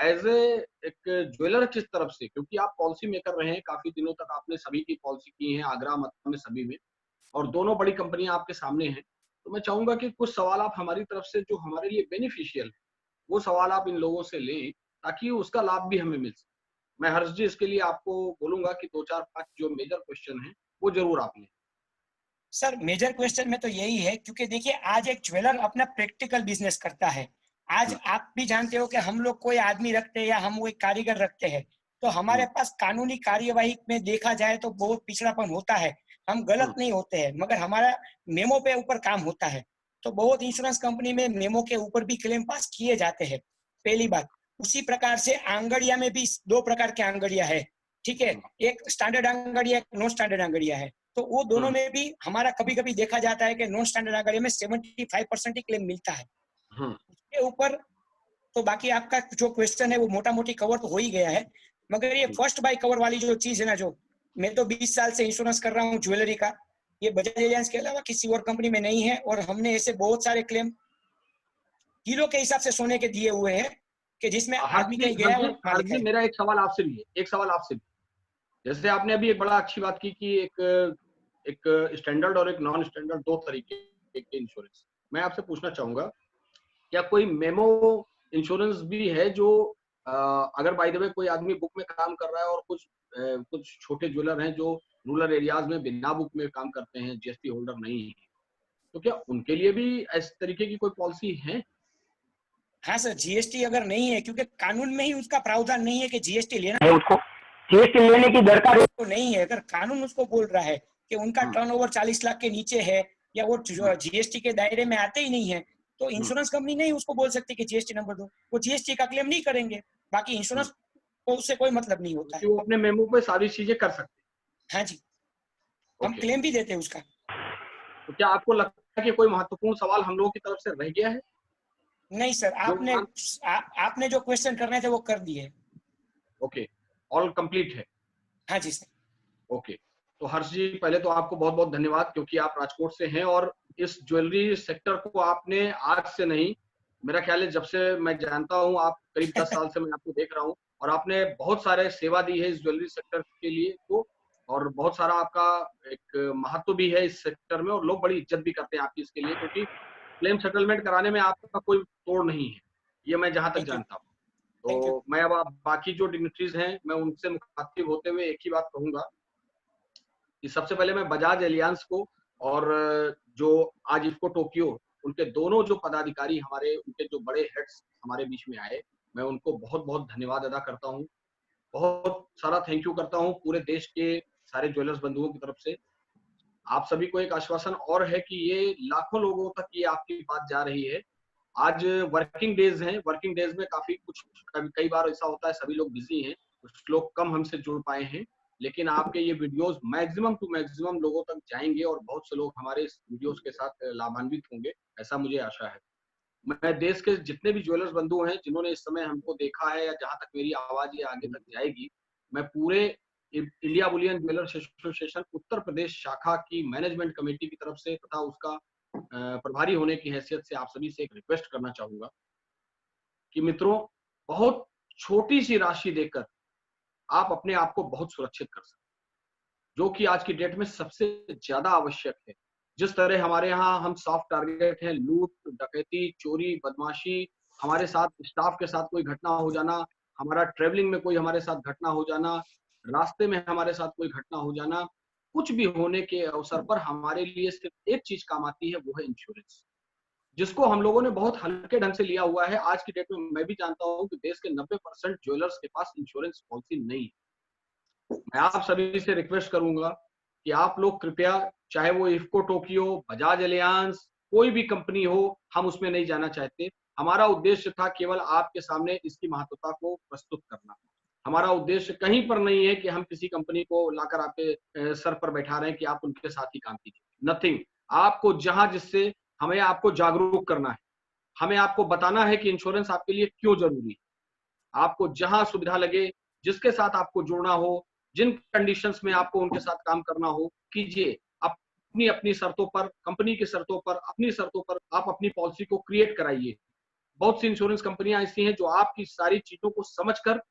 Speaker 7: एज एक ज्वेलर किस तरफ से, क्योंकि आप पॉलिसी मेकर रहे हैं काफी दिनों तक, आपने सभी की पॉलिसी की है, आगरा मथुरा में सभी में, और दोनों बड़ी कंपनियां आपके सामने हैं, तो मैं चाहूंगा कि कुछ सवाल आप हमारी तरफ से जो हमारे लिए बेनिफिशियल है वो सवाल आप इन लोगों से लें ताकि उसका लाभ भी हमें मिल सके। मैं हर्ष जी इसके लिए आपको बोलूंगा कि 2-4-5 जो मेजर क्वेश्चन है वो जरूर आप लें।
Speaker 10: सर मेजर क्वेश्चन में तो यही है, क्योंकि देखिए आज एक ज्वेलर अपना प्रैक्टिकल बिजनेस करता है। आज आप भी जानते हो कि हम लोग कोई आदमी रखते हैं या हम कोई कारीगर रखते हैं तो हमारे पास कानूनी कार्यवाही में देखा जाए तो बहुत पिछड़ापन होता है। हम गलत नहीं होते हैं, मगर हमारा मेमो पे ऊपर काम होता है। तो बहुत इंश्योरेंस कंपनी में मेमो के ऊपर भी क्लेम पास किए जाते हैं, पहली बात। उसी प्रकार से आंगड़िया में भी 2 प्रकार के आंगड़िया है, ठीक है, एक स्टैंडर्ड आंगड़िया, एक नॉन स्टैंडर्ड आंगड़िया है। तो वो दोनों में भी हमारा कभी कभी देखा जाता है कि नॉन स्टैंडर्ड आंगड़िया में 75% ही क्लेम मिलता है। उसके ऊपर तो बाकी आपका जो क्वेश्चन है वो मोटा मोटी कवर तो हो ही गया है, मगर ये फर्स्ट बाय कवर वाली जो चीज है ना, जो मैं तो 20 साल से इंश्योरेंस कर रहा हूँ ज्वेलरी का, ये बजाज एलियांस के अलावा किसी और कंपनी में नहीं है, और हमने ऐसे बहुत सारे क्लेम किलो के हिसाब से सोने के दिए हुए हैं कि जिसमें आदमी कहीं गया है।
Speaker 7: मेरा एक सवाल आपसे भी है, जैसे आपने अभी एक बड़ा अच्छी बात की कि एक स्टैंडर्ड और एक नॉन स्टैंडर्ड 2 तरीके के इंश्योरेंस। मैं आपसे पूछना चाहूंगा क्या कोई मेमो इंश्योरेंस भी है जो अगर बाय द वे कोई आदमी बुक में काम कर रहा है और कुछ छोटे ज्वेलर हैं जो रूरल एरियाज में बिना बुक में काम करते हैं, जीएसटी होल्डर नहीं है, तो क्या उनके लिए भी इस तरीके की कोई पॉलिसी है?
Speaker 10: हाँ सर, जीएसटी अगर नहीं है, क्योंकि कानून में ही उसका प्रावधान नहीं है कि जीएसटी लेना है, उसको जीएसटी लेने की दरकार तो नहीं है। अगर कानून उसको बोल रहा है कि उनका टर्नओवर 40 लाख के नीचे है या वो जीएसटी के दायरे में आते ही नहीं है, तो इंश्योरेंस कंपनी नहीं उसको बोल सकती कि जीएसटी नंबर दो, वो जीएसटी का क्लेम नहीं करेंगे। बाकी इंश्योरेंस को उससे कोई मतलब नहीं होता है,
Speaker 7: वो अपने मेमो पे सारी चीजें कर सकते हैं।
Speaker 10: हाँ जी, हम क्लेम भी देते हैं उसका।
Speaker 7: तो क्या आपको लगता है कि कोई महत्वपूर्ण सवाल हम लोगों की तरफ से रह गया है?
Speaker 10: नहीं सर, आपने जो क्वेश्चन करने थे वो कर दिए।
Speaker 7: ओके, ऑल कंप्लीट है।
Speaker 10: हाँ जी सर।
Speaker 7: ओके, तो हर्ष जी पहले तो आपको बहुत बहुत धन्यवाद, क्योंकि आप राजकोट से हैं और इस ज्वेलरी सेक्टर को आपने आज से नहीं, मेरा ख्याल है जब से मैं जानता हूं, आप करीब 10 साल से मैं आपको देख रहा हूं, और आपने बहुत सारे सेवा दी है इस ज्वेलरी सेक्टर के लिए तो, और बहुत सारा आपका एक महत्व भी है इस सेक्टर में, और लोग बड़ी इज्जत भी करते हैं आपकी इसके लिए, क्योंकि क्लेम सेटलमेंट कराने में आपका कोई तोड़ नहीं है, ये मैं जहां तक जानता हूँ। तो मैं अब बाकी जो डिग्निटरीज हैं मैं उनसे मुखातिब होते हुए एक ही बात कहूंगा कि सबसे पहले मैं बजाज एलियांस को और जो आज इफ्को टोक्यो उनके दोनों जो पदाधिकारी हमारे, उनके जो बड़े हेड्स हमारे बीच में आए, मैं उनको बहुत बहुत धन्यवाद अदा करता हूँ, बहुत सारा थैंक यू करता हूँ पूरे देश के सारे ज्वेलर्स बंधुओं की तरफ से। आप सभी को एक आश्वासन और है कि ये लाखों लोगों तक ये आपकी बात जा रही है। आज वर्किंग डेज हैं, वर्किंग डेज में काफी कुछ कई बार ऐसा होता है सभी लोग बिजी हैं, कुछ लोग कम हमसे जुड़ पाए हैं, लेकिन आपके ये वीडियोस मैक्सिमम टू मैक्सिमम लोगों तक जाएंगे और बहुत से लोग हमारे इस वीडियोस के साथ लाभान्वित होंगे, ऐसा मुझे आशा है। मैं देश के जितने भी ज्वेलर्स बंधु हैं जिन्होंने इस समय हमको देखा है या जहां तक मेरी आवाज ये आगे तक जाएगी, मैं पूरे India Boolean jewellers association Uttar Pradesh शाखा की मैनेजमेंट कमेटी की तरफ से तथा उसका प्रभारी होने की हैसियत से आप सभी से एक रिक्वेस्ट करना चाहूंगा कि मित्रों, बहुत छोटी सी राशि देकर आप अपने आप को बहुत सुरक्षित कर सकते हैं, जो कि आज की डेट में सबसे ज्यादा आवश्यक है। जिस तरह हमारे यहाँ हम सॉफ्ट टारगेट हैं, लूट, डकैती, चोरी, बदमाशी, हमारे साथ स्टाफ के साथ कोई घटना हो जाना, हमारा ट्रेवलिंग में कोई हमारे साथ घटना हो जाना, रास्ते में हमारे साथ कोई घटना हो जाना, कुछ भी होने के अवसर पर हमारे लिए सिर्फ एक चीज काम आती है, वो है इंश्योरेंस, जिसको हम लोगों ने बहुत हल्के ढंग से लिया हुआ है। आज की डेट में मैं भी जानता हूँ कि देश के 90% ज्वेलर्स के पास इंश्योरेंस पॉलिसी नहीं है। मैं आप सभी से रिक्वेस्ट करूंगा कि आप लोग कृपया, चाहे वो इफ्को टोक्यो, बजाज एलियांस, कोई भी कंपनी हो, हम उसमें नहीं जाना चाहते। हमारा उद्देश्य था केवल आपके सामने इसकी महत्वता को प्रस्तुत करना। हमारा उद्देश्य कहीं पर नहीं है कि हम किसी कंपनी को लाकर आपके सर पर बैठा रहे हैं कि आप उनके साथ ही काम कीजिए। नथिंग। आपको जहां जिससे हमें आपको जागरूक करना है, हमें आपको बताना है कि इंश्योरेंस आपके लिए क्यों जरूरी है। आपको जहां सुविधा लगे, जिसके साथ आपको जुड़ना हो, जिन कंडीशंस में आपको उनके साथ काम करना हो, कीजिए। अपनी अपनी शर्तों पर, कंपनी की शर्तों पर, अपनी शर्तों पर आप अपनी पॉलिसी को क्रिएट कराइए। बहुत सी इंश्योरेंस कंपनियां ऐसी हैं जो आपकी सारी चीजों को समझकर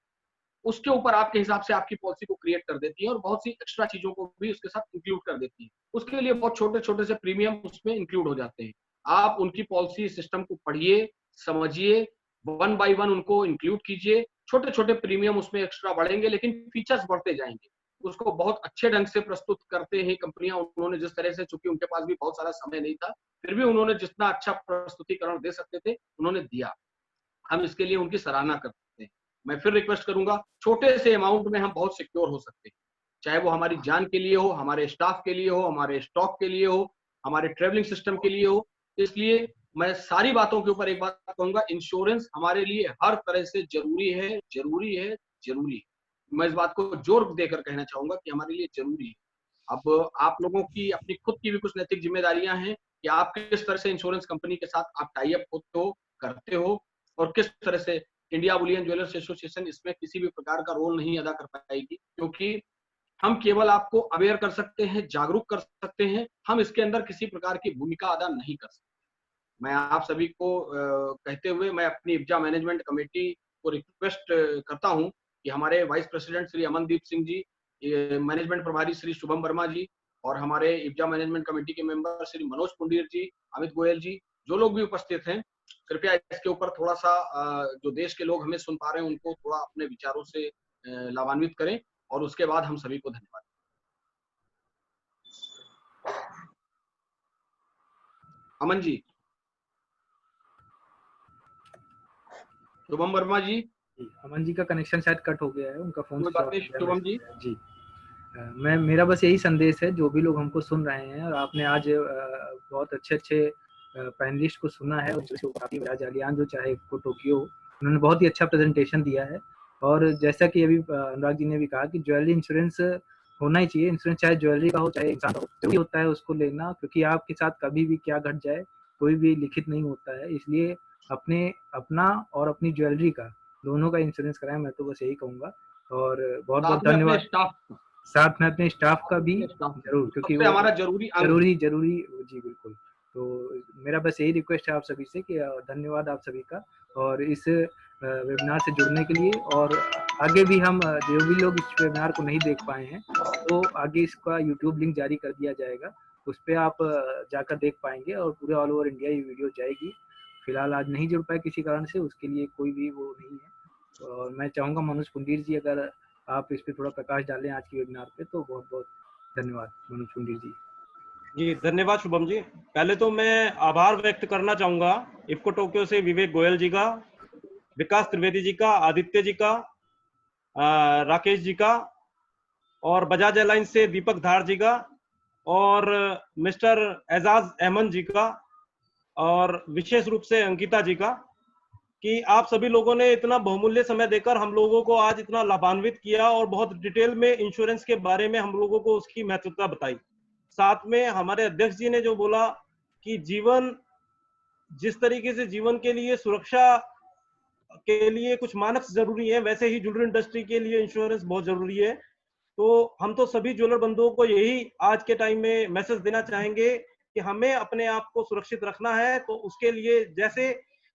Speaker 7: उसके ऊपर आपके हिसाब से आपकी पॉलिसी को क्रिएट कर देती है और बहुत सी एक्स्ट्रा चीजों को भी उसके साथ इंक्लूड कर देती है। उसके लिए बहुत छोटे छोटे से प्रीमियम उसमें इंक्लूड हो जाते हैं। आप उनकी पॉलिसी सिस्टम को पढ़िए, समझिए, 1 बाय 1 उनको इंक्लूड कीजिए। छोटे छोटे प्रीमियम उसमें एक्स्ट्रा बढ़ेंगे, लेकिन फीचर्स बढ़ते जाएंगे। उसको बहुत अच्छे ढंग से प्रस्तुत करते हैं कंपनियां। उन्होंने जिस तरह से, चूंकि उनके पास भी बहुत सारा समय नहीं था, फिर भी उन्होंने जितना अच्छा प्रस्तुतिकरण दे सकते थे उन्होंने दिया। हम इसके लिए उनकी सराहना करते हैं। मैं फिर रिक्वेस्ट करूंगा, छोटे से अमाउंट में हम बहुत सिक्योर हो सकते हैं, चाहे वो हमारी जान के लिए हो, हमारे स्टाफ के लिए हो, हमारे स्टॉक के लिए हो, हमारे ट्रेवलिंग सिस्टम के लिए हो। इसलिए मैं सारी बातों के ऊपर एक बात कहूंगा, इंश्योरेंस हमारे लिए हर तरह से जरूरी है, जरूरी है, जरूरी है। मैं इस बात को जोर देकर कहना चाहूंगा कि हमारे लिए जरूरी है। अब आप लोगों की अपनी खुद की भी कुछ नैतिक जिम्मेदारियां हैं कि आप किस तरह से इंश्योरेंस कंपनी के साथ आप टाई अप होते हो, करते हो, और किस तरह से इंडिया बुलियन ज्वेलर्स एसोसिएशन इसमें किसी भी प्रकार का रोल नहीं अदा कर पाएगी, क्योंकि हम केवल आपको अवेयर कर सकते हैं, जागरूक कर सकते हैं। हम इसके अंदर किसी प्रकार की भूमिका अदा नहीं कर सकते। मैं आप सभी को कहते हुए मैं अपनी इब्जा मैनेजमेंट कमेटी को रिक्वेस्ट करता हूं कि हमारे vice president Shri Amandeep Singh ji, management प्रभारी श्री शुभम वर्मा जी, और हमारे इब्जा मैनेजमेंट कमेटी के मेंबर श्री मनोज पुंडीर जी, अमित गोयल जी, जो लोग भी उपस्थित हैं, कृपया इसके ऊपर थोड़ा सा जो देश के लोग हमें सुन पा रहे हैं उनको थोड़ा अपने विचारों से लाभान्वित करें, और उसके बाद हम सभी को धन्यवाद। अमन जी। शुभम वर्मा जी।
Speaker 9: अमन जी का कनेक्शन शायद कट हो गया है, उनका फोन।
Speaker 7: शुभम जी।
Speaker 9: जी मेरा बस यही संदेश है, जो भी लोग हमको सुन रहे हैं, और आपने आज बहुत अच्छे पैनलिस्ट को सुना है, बजाज एलियांस जो चाहे इफ्को टोक्यो, उन्होंने बहुत ही अच्छा प्रेजेंटेशन दिया है। और जैसा कि अभी अनुराग जी ने भी कहा कि ज्वेलरी इंश्योरेंस होना ही चाहिए। इंश्योरेंस चाहे ज्वेलरी का हो चाहे इंसान का हो, जरूरी होता है उसको लेना, क्योंकि आपके साथ कभी भी क्या घट जाए कोई भी लिखित नहीं होता है। इसलिए अपना और अपनी ज्वेलरी का दोनों का इंश्योरेंस कराएं, मैं तो बस यही कहूंगा। और बहुत बहुत धन्यवाद। साथ में अपने स्टाफ का भी जरूर, क्योंकि वो
Speaker 7: हमारा जरूरी
Speaker 9: जी बिल्कुल। तो मेरा बस यही रिक्वेस्ट है आप सभी से कि धन्यवाद आप सभी का, और इस वेबिनार से जुड़ने के लिए। और आगे भी हम जो भी लोग इस वेबिनार को नहीं देख पाए हैं, तो आगे इसका यूट्यूब लिंक जारी कर दिया जाएगा, उस पर आप जाकर देख पाएंगे, और पूरे ऑल ओवर इंडिया ये वीडियो जाएगी। फिलहाल आज नहीं जुड़ पाए किसी कारण से, उसके लिए कोई भी वो नहीं है। और मैं चाहूँगा मनोज पुंडीर जी, अगर आप इस पे थोड़ा प्रकाश डालें आज की वेबिनार पे, तो बहुत बहुत धन्यवाद मनोज पुंडीर जी।
Speaker 2: जी धन्यवाद शुभम जी। पहले तो मैं आभार व्यक्त करना चाहूंगा इफ्को टोक्यो से विवेक गोयल जी का, विकास त्रिवेदी जी का, आदित्य जी का, राकेश जी का, और बजाज एलायंस से दीपक धार जी का, और मिस्टर एजाज अहमद जी का, और विशेष रूप से अंकिता जी का। कि आप सभी लोगों ने इतना बहुमूल्य समय देकर हम लोगों को आज इतना लाभान्वित किया और बहुत डिटेल में इंश्योरेंस के बारे में हम लोगों को उसकी महत्वता बताई। साथ में हमारे अध्यक्ष जी ने जो बोला कि जीवन, जिस तरीके से जीवन के लिए सुरक्षा के लिए कुछ मानक जरूरी है, वैसे ही ज्वेलरी इंडस्ट्री के लिए इंश्योरेंस बहुत जरूरी है। तो हम तो सभी ज्वेलर बंधुओं को यही आज के टाइम में मैसेज देना चाहेंगे कि हमें अपने आप को सुरक्षित रखना है। तो उसके लिए जैसे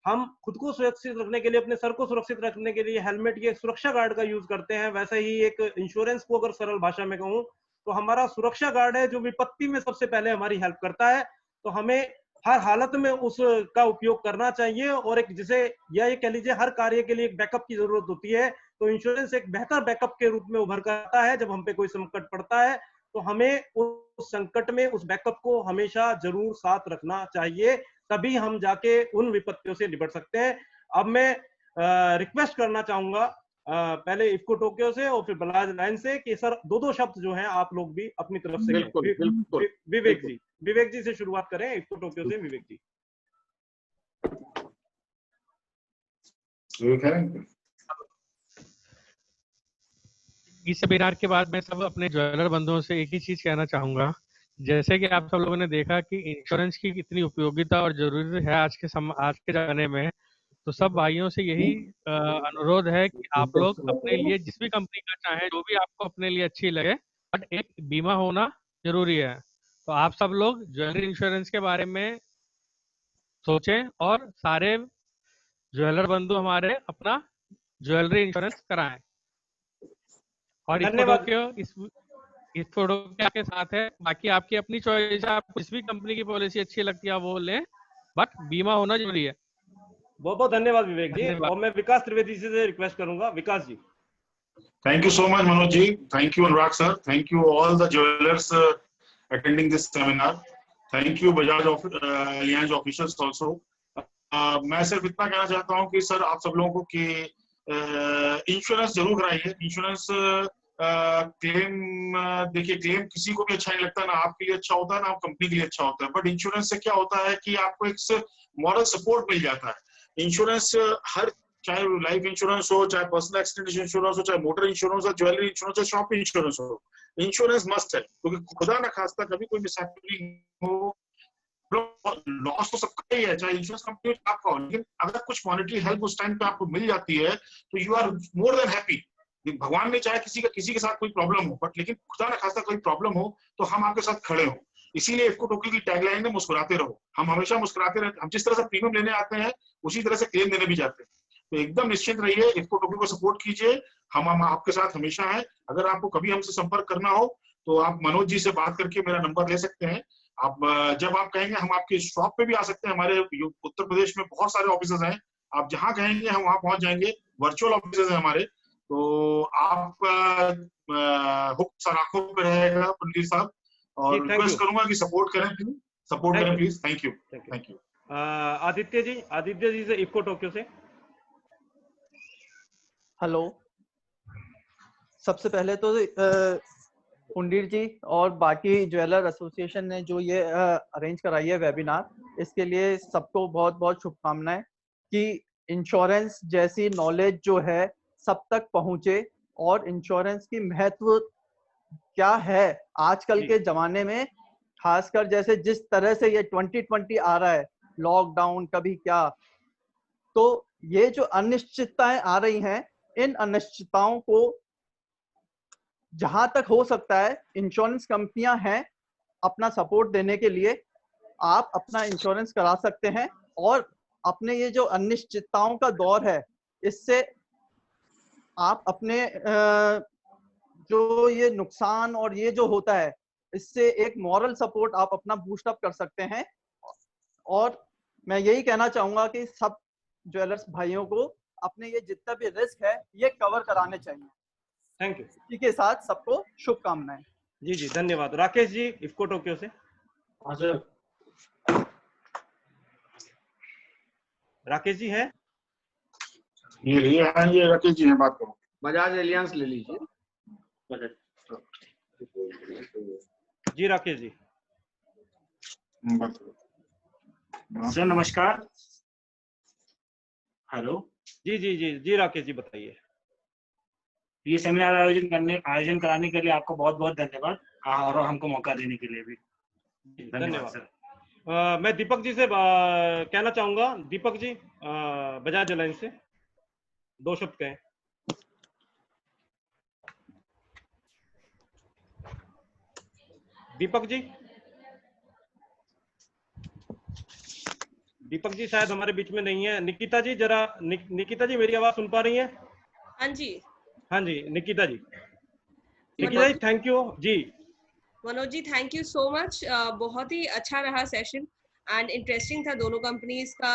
Speaker 2: हम खुद को सुरक्षित रखने के लिए, अपने सर को सुरक्षित रखने के लिए हेलमेट या सुरक्षा गार्ड का यूज करते हैं, वैसे ही एक इंश्योरेंस को अगर सरल भाषा में कहूं तो हमारा सुरक्षा गार्ड है जो विपत्ति में सबसे पहले हमारी हेल्प करता है। तो हमें हर हालत में उसका उपयोग करना चाहिए और एक जिसे या ये कह लीजिए हर कार्य के लिए एक बैकअप की जरूरत होती है। तो इंश्योरेंस एक बेहतर बैकअप के रूप में उभर कर आता है। जब हम पे कोई संकट पड़ता है तो हमें उस संकट में उस बैकअप को हमेशा जरूर साथ रखना चाहिए, तभी हम जाके उन विपत्तियों से निपट सकते हैं। अब मैं रिक्वेस्ट करना चाहूंगा पहले इफ्को टोक्यो से और फिर बजाज एलायंस से कि सर दो शब्द जो हैं आप लोग भी अपनी तरफ से कहें। विवेक जी से शुरुआत करें, इफ्को टोक्यो से विवेक जी।
Speaker 5: इस वेबिनार के बाद मैं सब अपने ज्वेलर बंधुओं से एक ही चीज कहना चाहूंगा, जैसे कि आप सब लोगों ने देखा कि इंश्योरेंस की कितनी उपयोगिता और जरूरत है आज के जमाने में। तो सब भाइयों से यही अनुरोध है कि आप लोग अपने लिए जिस भी कंपनी का चाहें, जो भी आपको अपने लिए अच्छी लगे, बट एक बीमा होना जरूरी है। तो आप सब लोग ज्वेलरी इंश्योरेंस के बारे में सोचें और सारे ज्वेलर बंधु हमारे अपना ज्वेलरी इंश्योरेंस कराएं। और इस फोटो के साथ है, बाकी आपकी अपनी चॉइस है, आपको जिस भी कंपनी की पॉलिसी अच्छी लगती है वो लें, बट बीमा होना जरूरी है।
Speaker 2: बहुत बहुत धन्यवाद विवेक जी। और मैं विकास त्रिवेदी से रिक्वेस्ट करूंगा। विकास जी।
Speaker 6: Thank you so much, Manoj ji. Thank you, Anurag sir. Thank you all the jewelers attending this seminar. Thank you Bajaj Allianz officials also. मैं सिर्फ इतना कहना चाहता हूँ कि सर आप सब लोगों को कि इंश्योरेंस जरूर कराइए। इंश्योरेंस क्लेम, देखिए क्लेम किसी को भी अच्छा नहीं लगता, ना आपके लिए अच्छा होता है ना आप कंपनी के लिए अच्छा होता है, बट इंश्योरेंस से क्या होता है कि आपको एक मॉरल सपोर्ट मिल जाता है। इंश्योरेंस हर, चाहे लाइफ इंश्योरेंस हो, चाहे पर्सनल एक्सीडेंट इंश्योरेंस हो, चाहे मोटर इंश्योरेंस हो, ज्वेलरी इंश्योरेंस हो, शॉप इंश्योरेंस हो, इंश्योरेंस मस्ट है। क्योंकि खुदा ना खास्ता कभी कोई मिसहैपनिंग हो, लॉस तो सबका ही है, चाहे इंश्योरेंस कंपनी आपका हो, लेकिन अगर कुछ मॉनेटरी हेल्प उस टाइम पे आपको मिल जाती है तो you are more than happy. भगवान ने चाहे किसी के साथ कोई प्रॉब्लम हो, बट लेकिन खुदा ना खास्ता कोई प्रॉब्लम हो तो हम आपके साथ खड़े हो। इसीलिए इफ्को टोक्यो की टैगलाइन है मुस्कुराते रहो। हम हमेशा मुस्कुराते रहते, हम जिस तरह से प्रीमियम लेने आते हैं उसी तरह से क्लेम देने भी जाते हैं। तो एकदम निश्चिंत रहिए, इफ्को टोक्यो को सपोर्ट कीजिए, हम आपके साथ हमेशा हैं। अगर आपको कभी हमसे संपर्क करना हो तो आप मनोज जी से बात करके मेरा नंबर ले सकते हैं। आप जब आप कहेंगे हम आपकी शॉप पे भी आ सकते हैं। हमारे उत्तर प्रदेश में बहुत सारे ऑफिसेज हैं, आप जहां कहेंगे हम वहां पहुंच जाएंगे। वर्चुअल ऑफिसेज हैं हमारे, तो आपका हुक सर आंखों पे रहेगा पंडित साहब, और रिक्वेस्ट करूंगा कि सपोर्ट करें please. Thank you.
Speaker 2: Aditya ji से इफ्को टोक्यो से।
Speaker 11: हेलो, सबसे पहले तो पुंडीर जी और बाकी ज्वेलर एसोसिएशन ने जो ये अरेंज कराई है वेबिनार, इसके लिए सबको बहुत बहुत शुभकामनाएं कि इंश्योरेंस जैसी नॉलेज जो है सब तक पहुंचे और इंश्योरेंस की महत्व क्या है आजकल के जमाने में, खासकर जैसे जिस तरह से ये 2020 आ रहा है, लॉकडाउन कभी क्या, तो ये जो अनिश्चितताएं आ रही हैं, इन अनिश्चितताओं को जहां तक हो सकता है इंश्योरेंस कंपनियां हैं अपना सपोर्ट देने के लिए। आप अपना इंश्योरेंस करा सकते हैं और अपने ये जो अनिश्चितताओं का दौर है, इससे आप अपने जो ये नुकसान और ये जो होता है, इससे एक मॉरल सपोर्ट आप अपना बूस्ट अप कर सकते हैं। और मैं यही कहना चाहूंगा कि सब ज्वेलर्स भाइयों को अपने ये जितना भी रिस्क है ये कवर कराने चाहिए।
Speaker 2: Thank you.
Speaker 11: इसी के साथ सबको शुभकामनाएं।
Speaker 2: जी धन्यवाद। राकेश जी इफ्को टोक्यो से।
Speaker 12: हाँ सर।
Speaker 2: राकेश जी है?
Speaker 6: ये राकेश जी हैं, बात करो।
Speaker 7: बजाज एलियांस ले लीजिए।
Speaker 2: जी राकेश जी।
Speaker 12: सर नमस्कार। हेलो।
Speaker 2: जी जी जी जी राकेश जी बताइए।
Speaker 12: ये सेमिनार आयोजन कराने के लिए आपको बहुत बहुत धन्यवाद, और हमको मौका देने के लिए भी धन्यवाद सर।
Speaker 2: मैं दीपक जी से कहना चाहूंगा। दीपक जी बजाज एलायंस से 2 शब्द कहें। दीपक जी, दीपक जी शायद हमारे बीच में नहीं है। निकिता जी जरा निकिता जी मेरी आवाज सुन पा रही हैं?
Speaker 4: हाँ जी।
Speaker 2: हाँ जी निकिता जी। निकिता जी थैंक यू जी।
Speaker 4: Manoj ji thank you so much. बहुत ही अच्छा रहा सेशन एंड इंटरेस्टिंग था। दोनों कंपनीज का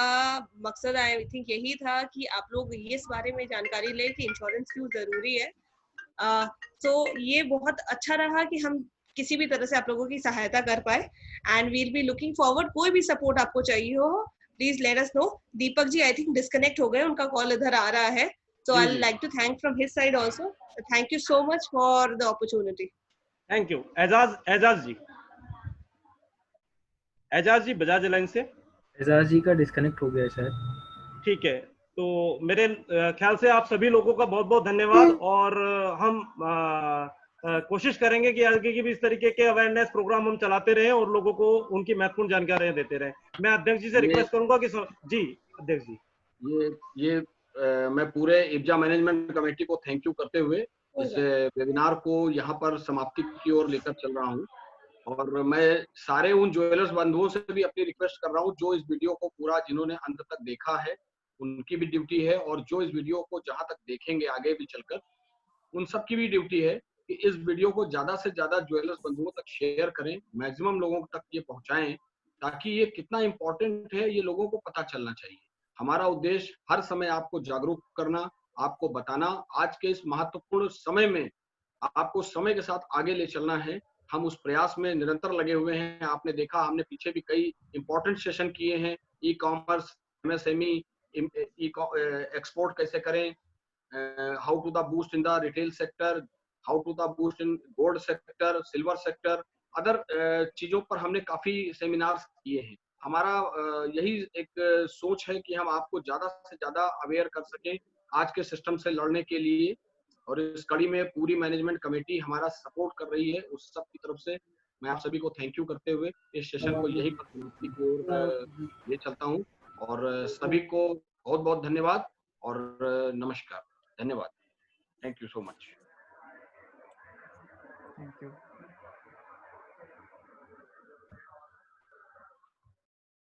Speaker 4: मकसद आई थिंक यही था कि आप लोग ये इस बारे में जानकारी ले कि इंश्योरेंस क्यों जरूरी है। तो ये बहुत अच्छा रहा कि हम किसी भी तरह से आप लोगों की सहायता कर पाए and will be looking forward. कोई भी सपोर्ट आपको चाहिए हो please let us know. Deepak ji I think disconnect हो गए, उनका कॉल इधर आ रहा है, so I'd like to thank from his side also. Thank you so much for the opportunity.
Speaker 2: Thank you. Ejaz ji, Ejaz ji Bajaj Allianz से।
Speaker 9: एजाज जी का डिस्कनेक्ट हो गया शायद।
Speaker 2: ठीक है, तो मेरे ख्याल से आप सभी लोगों का बहुत बहुत धन्यवाद, और हम कोशिश करेंगे कि आगे की भी इस तरीके के अवेयरनेस प्रोग्राम हम चलाते रहें और लोगों को उनकी महत्वपूर्ण जानकारियां देते रहें। मैं अध्यक्ष जी से रिक्वेस्ट करूंगा कि जी अध्यक्ष जी,
Speaker 7: ये मैं पूरे इब्जा मैनेजमेंट कमेटी को थैंक यू करते हुए इस वेबिनार को यहाँ पर समाप्ति की ओर लेकर चल रहा हूँ। और मैं सारे उन ज्वेलर्स बंधुओं से भी अपनी रिक्वेस्ट कर रहा हूँ जो इस वीडियो को पूरा जिन्होंने अंत तक देखा है, उनकी भी ड्यूटी है, और जो इस वीडियो को जहां तक देखेंगे आगे भी चलकर, उन सब की भी ड्यूटी है कि इस वीडियो को ज्यादा से ज्यादा ज्वेलर्स बंधुओं तक शेयर करें, मैक्सिमम लोगों तक ये पहुंचाएं, ताकि ये कितना इम्पोर्टेंट है ये लोगों को पता चलना चाहिए। हमारा उद्देश्य हर समय आपको जागरूक करना, आपको बताना, आज के इस महत्वपूर्ण समय में आपको समय के साथ आगे ले चलना है। हम उस प्रयास में निरंतर लगे हुए हैं। आपने देखा हमने पीछे भी कई इंपॉर्टेंट सेशन किए हैं, ई कॉमर्स, एमएसएमई, एक्सपोर्ट कैसे करें, how to the boost in the retail sector, how to the boost in gold sector, silver sector, other चीजों पर हमने काफी सेमिनार्स किए हैं। हमारा यही एक सोच है कि हम आपको ज्यादा से ज्यादा अवेयर कर सकें आज के सिस्टम से लड़ने के लिए, और इस कड़ी में पूरी मैनेजमेंट कमेटी हमारा सपोर्ट कर रही है। उस सब की तरफ से मैं आप सभी को थैंक यू करते हुए इस सेशन को यही पर समाप्ति की ओर ले चलता हूँ, और सभी को बहुत बहुत धन्यवाद और नमस्कार। धन्यवाद। Thank you so much.
Speaker 11: Thank you.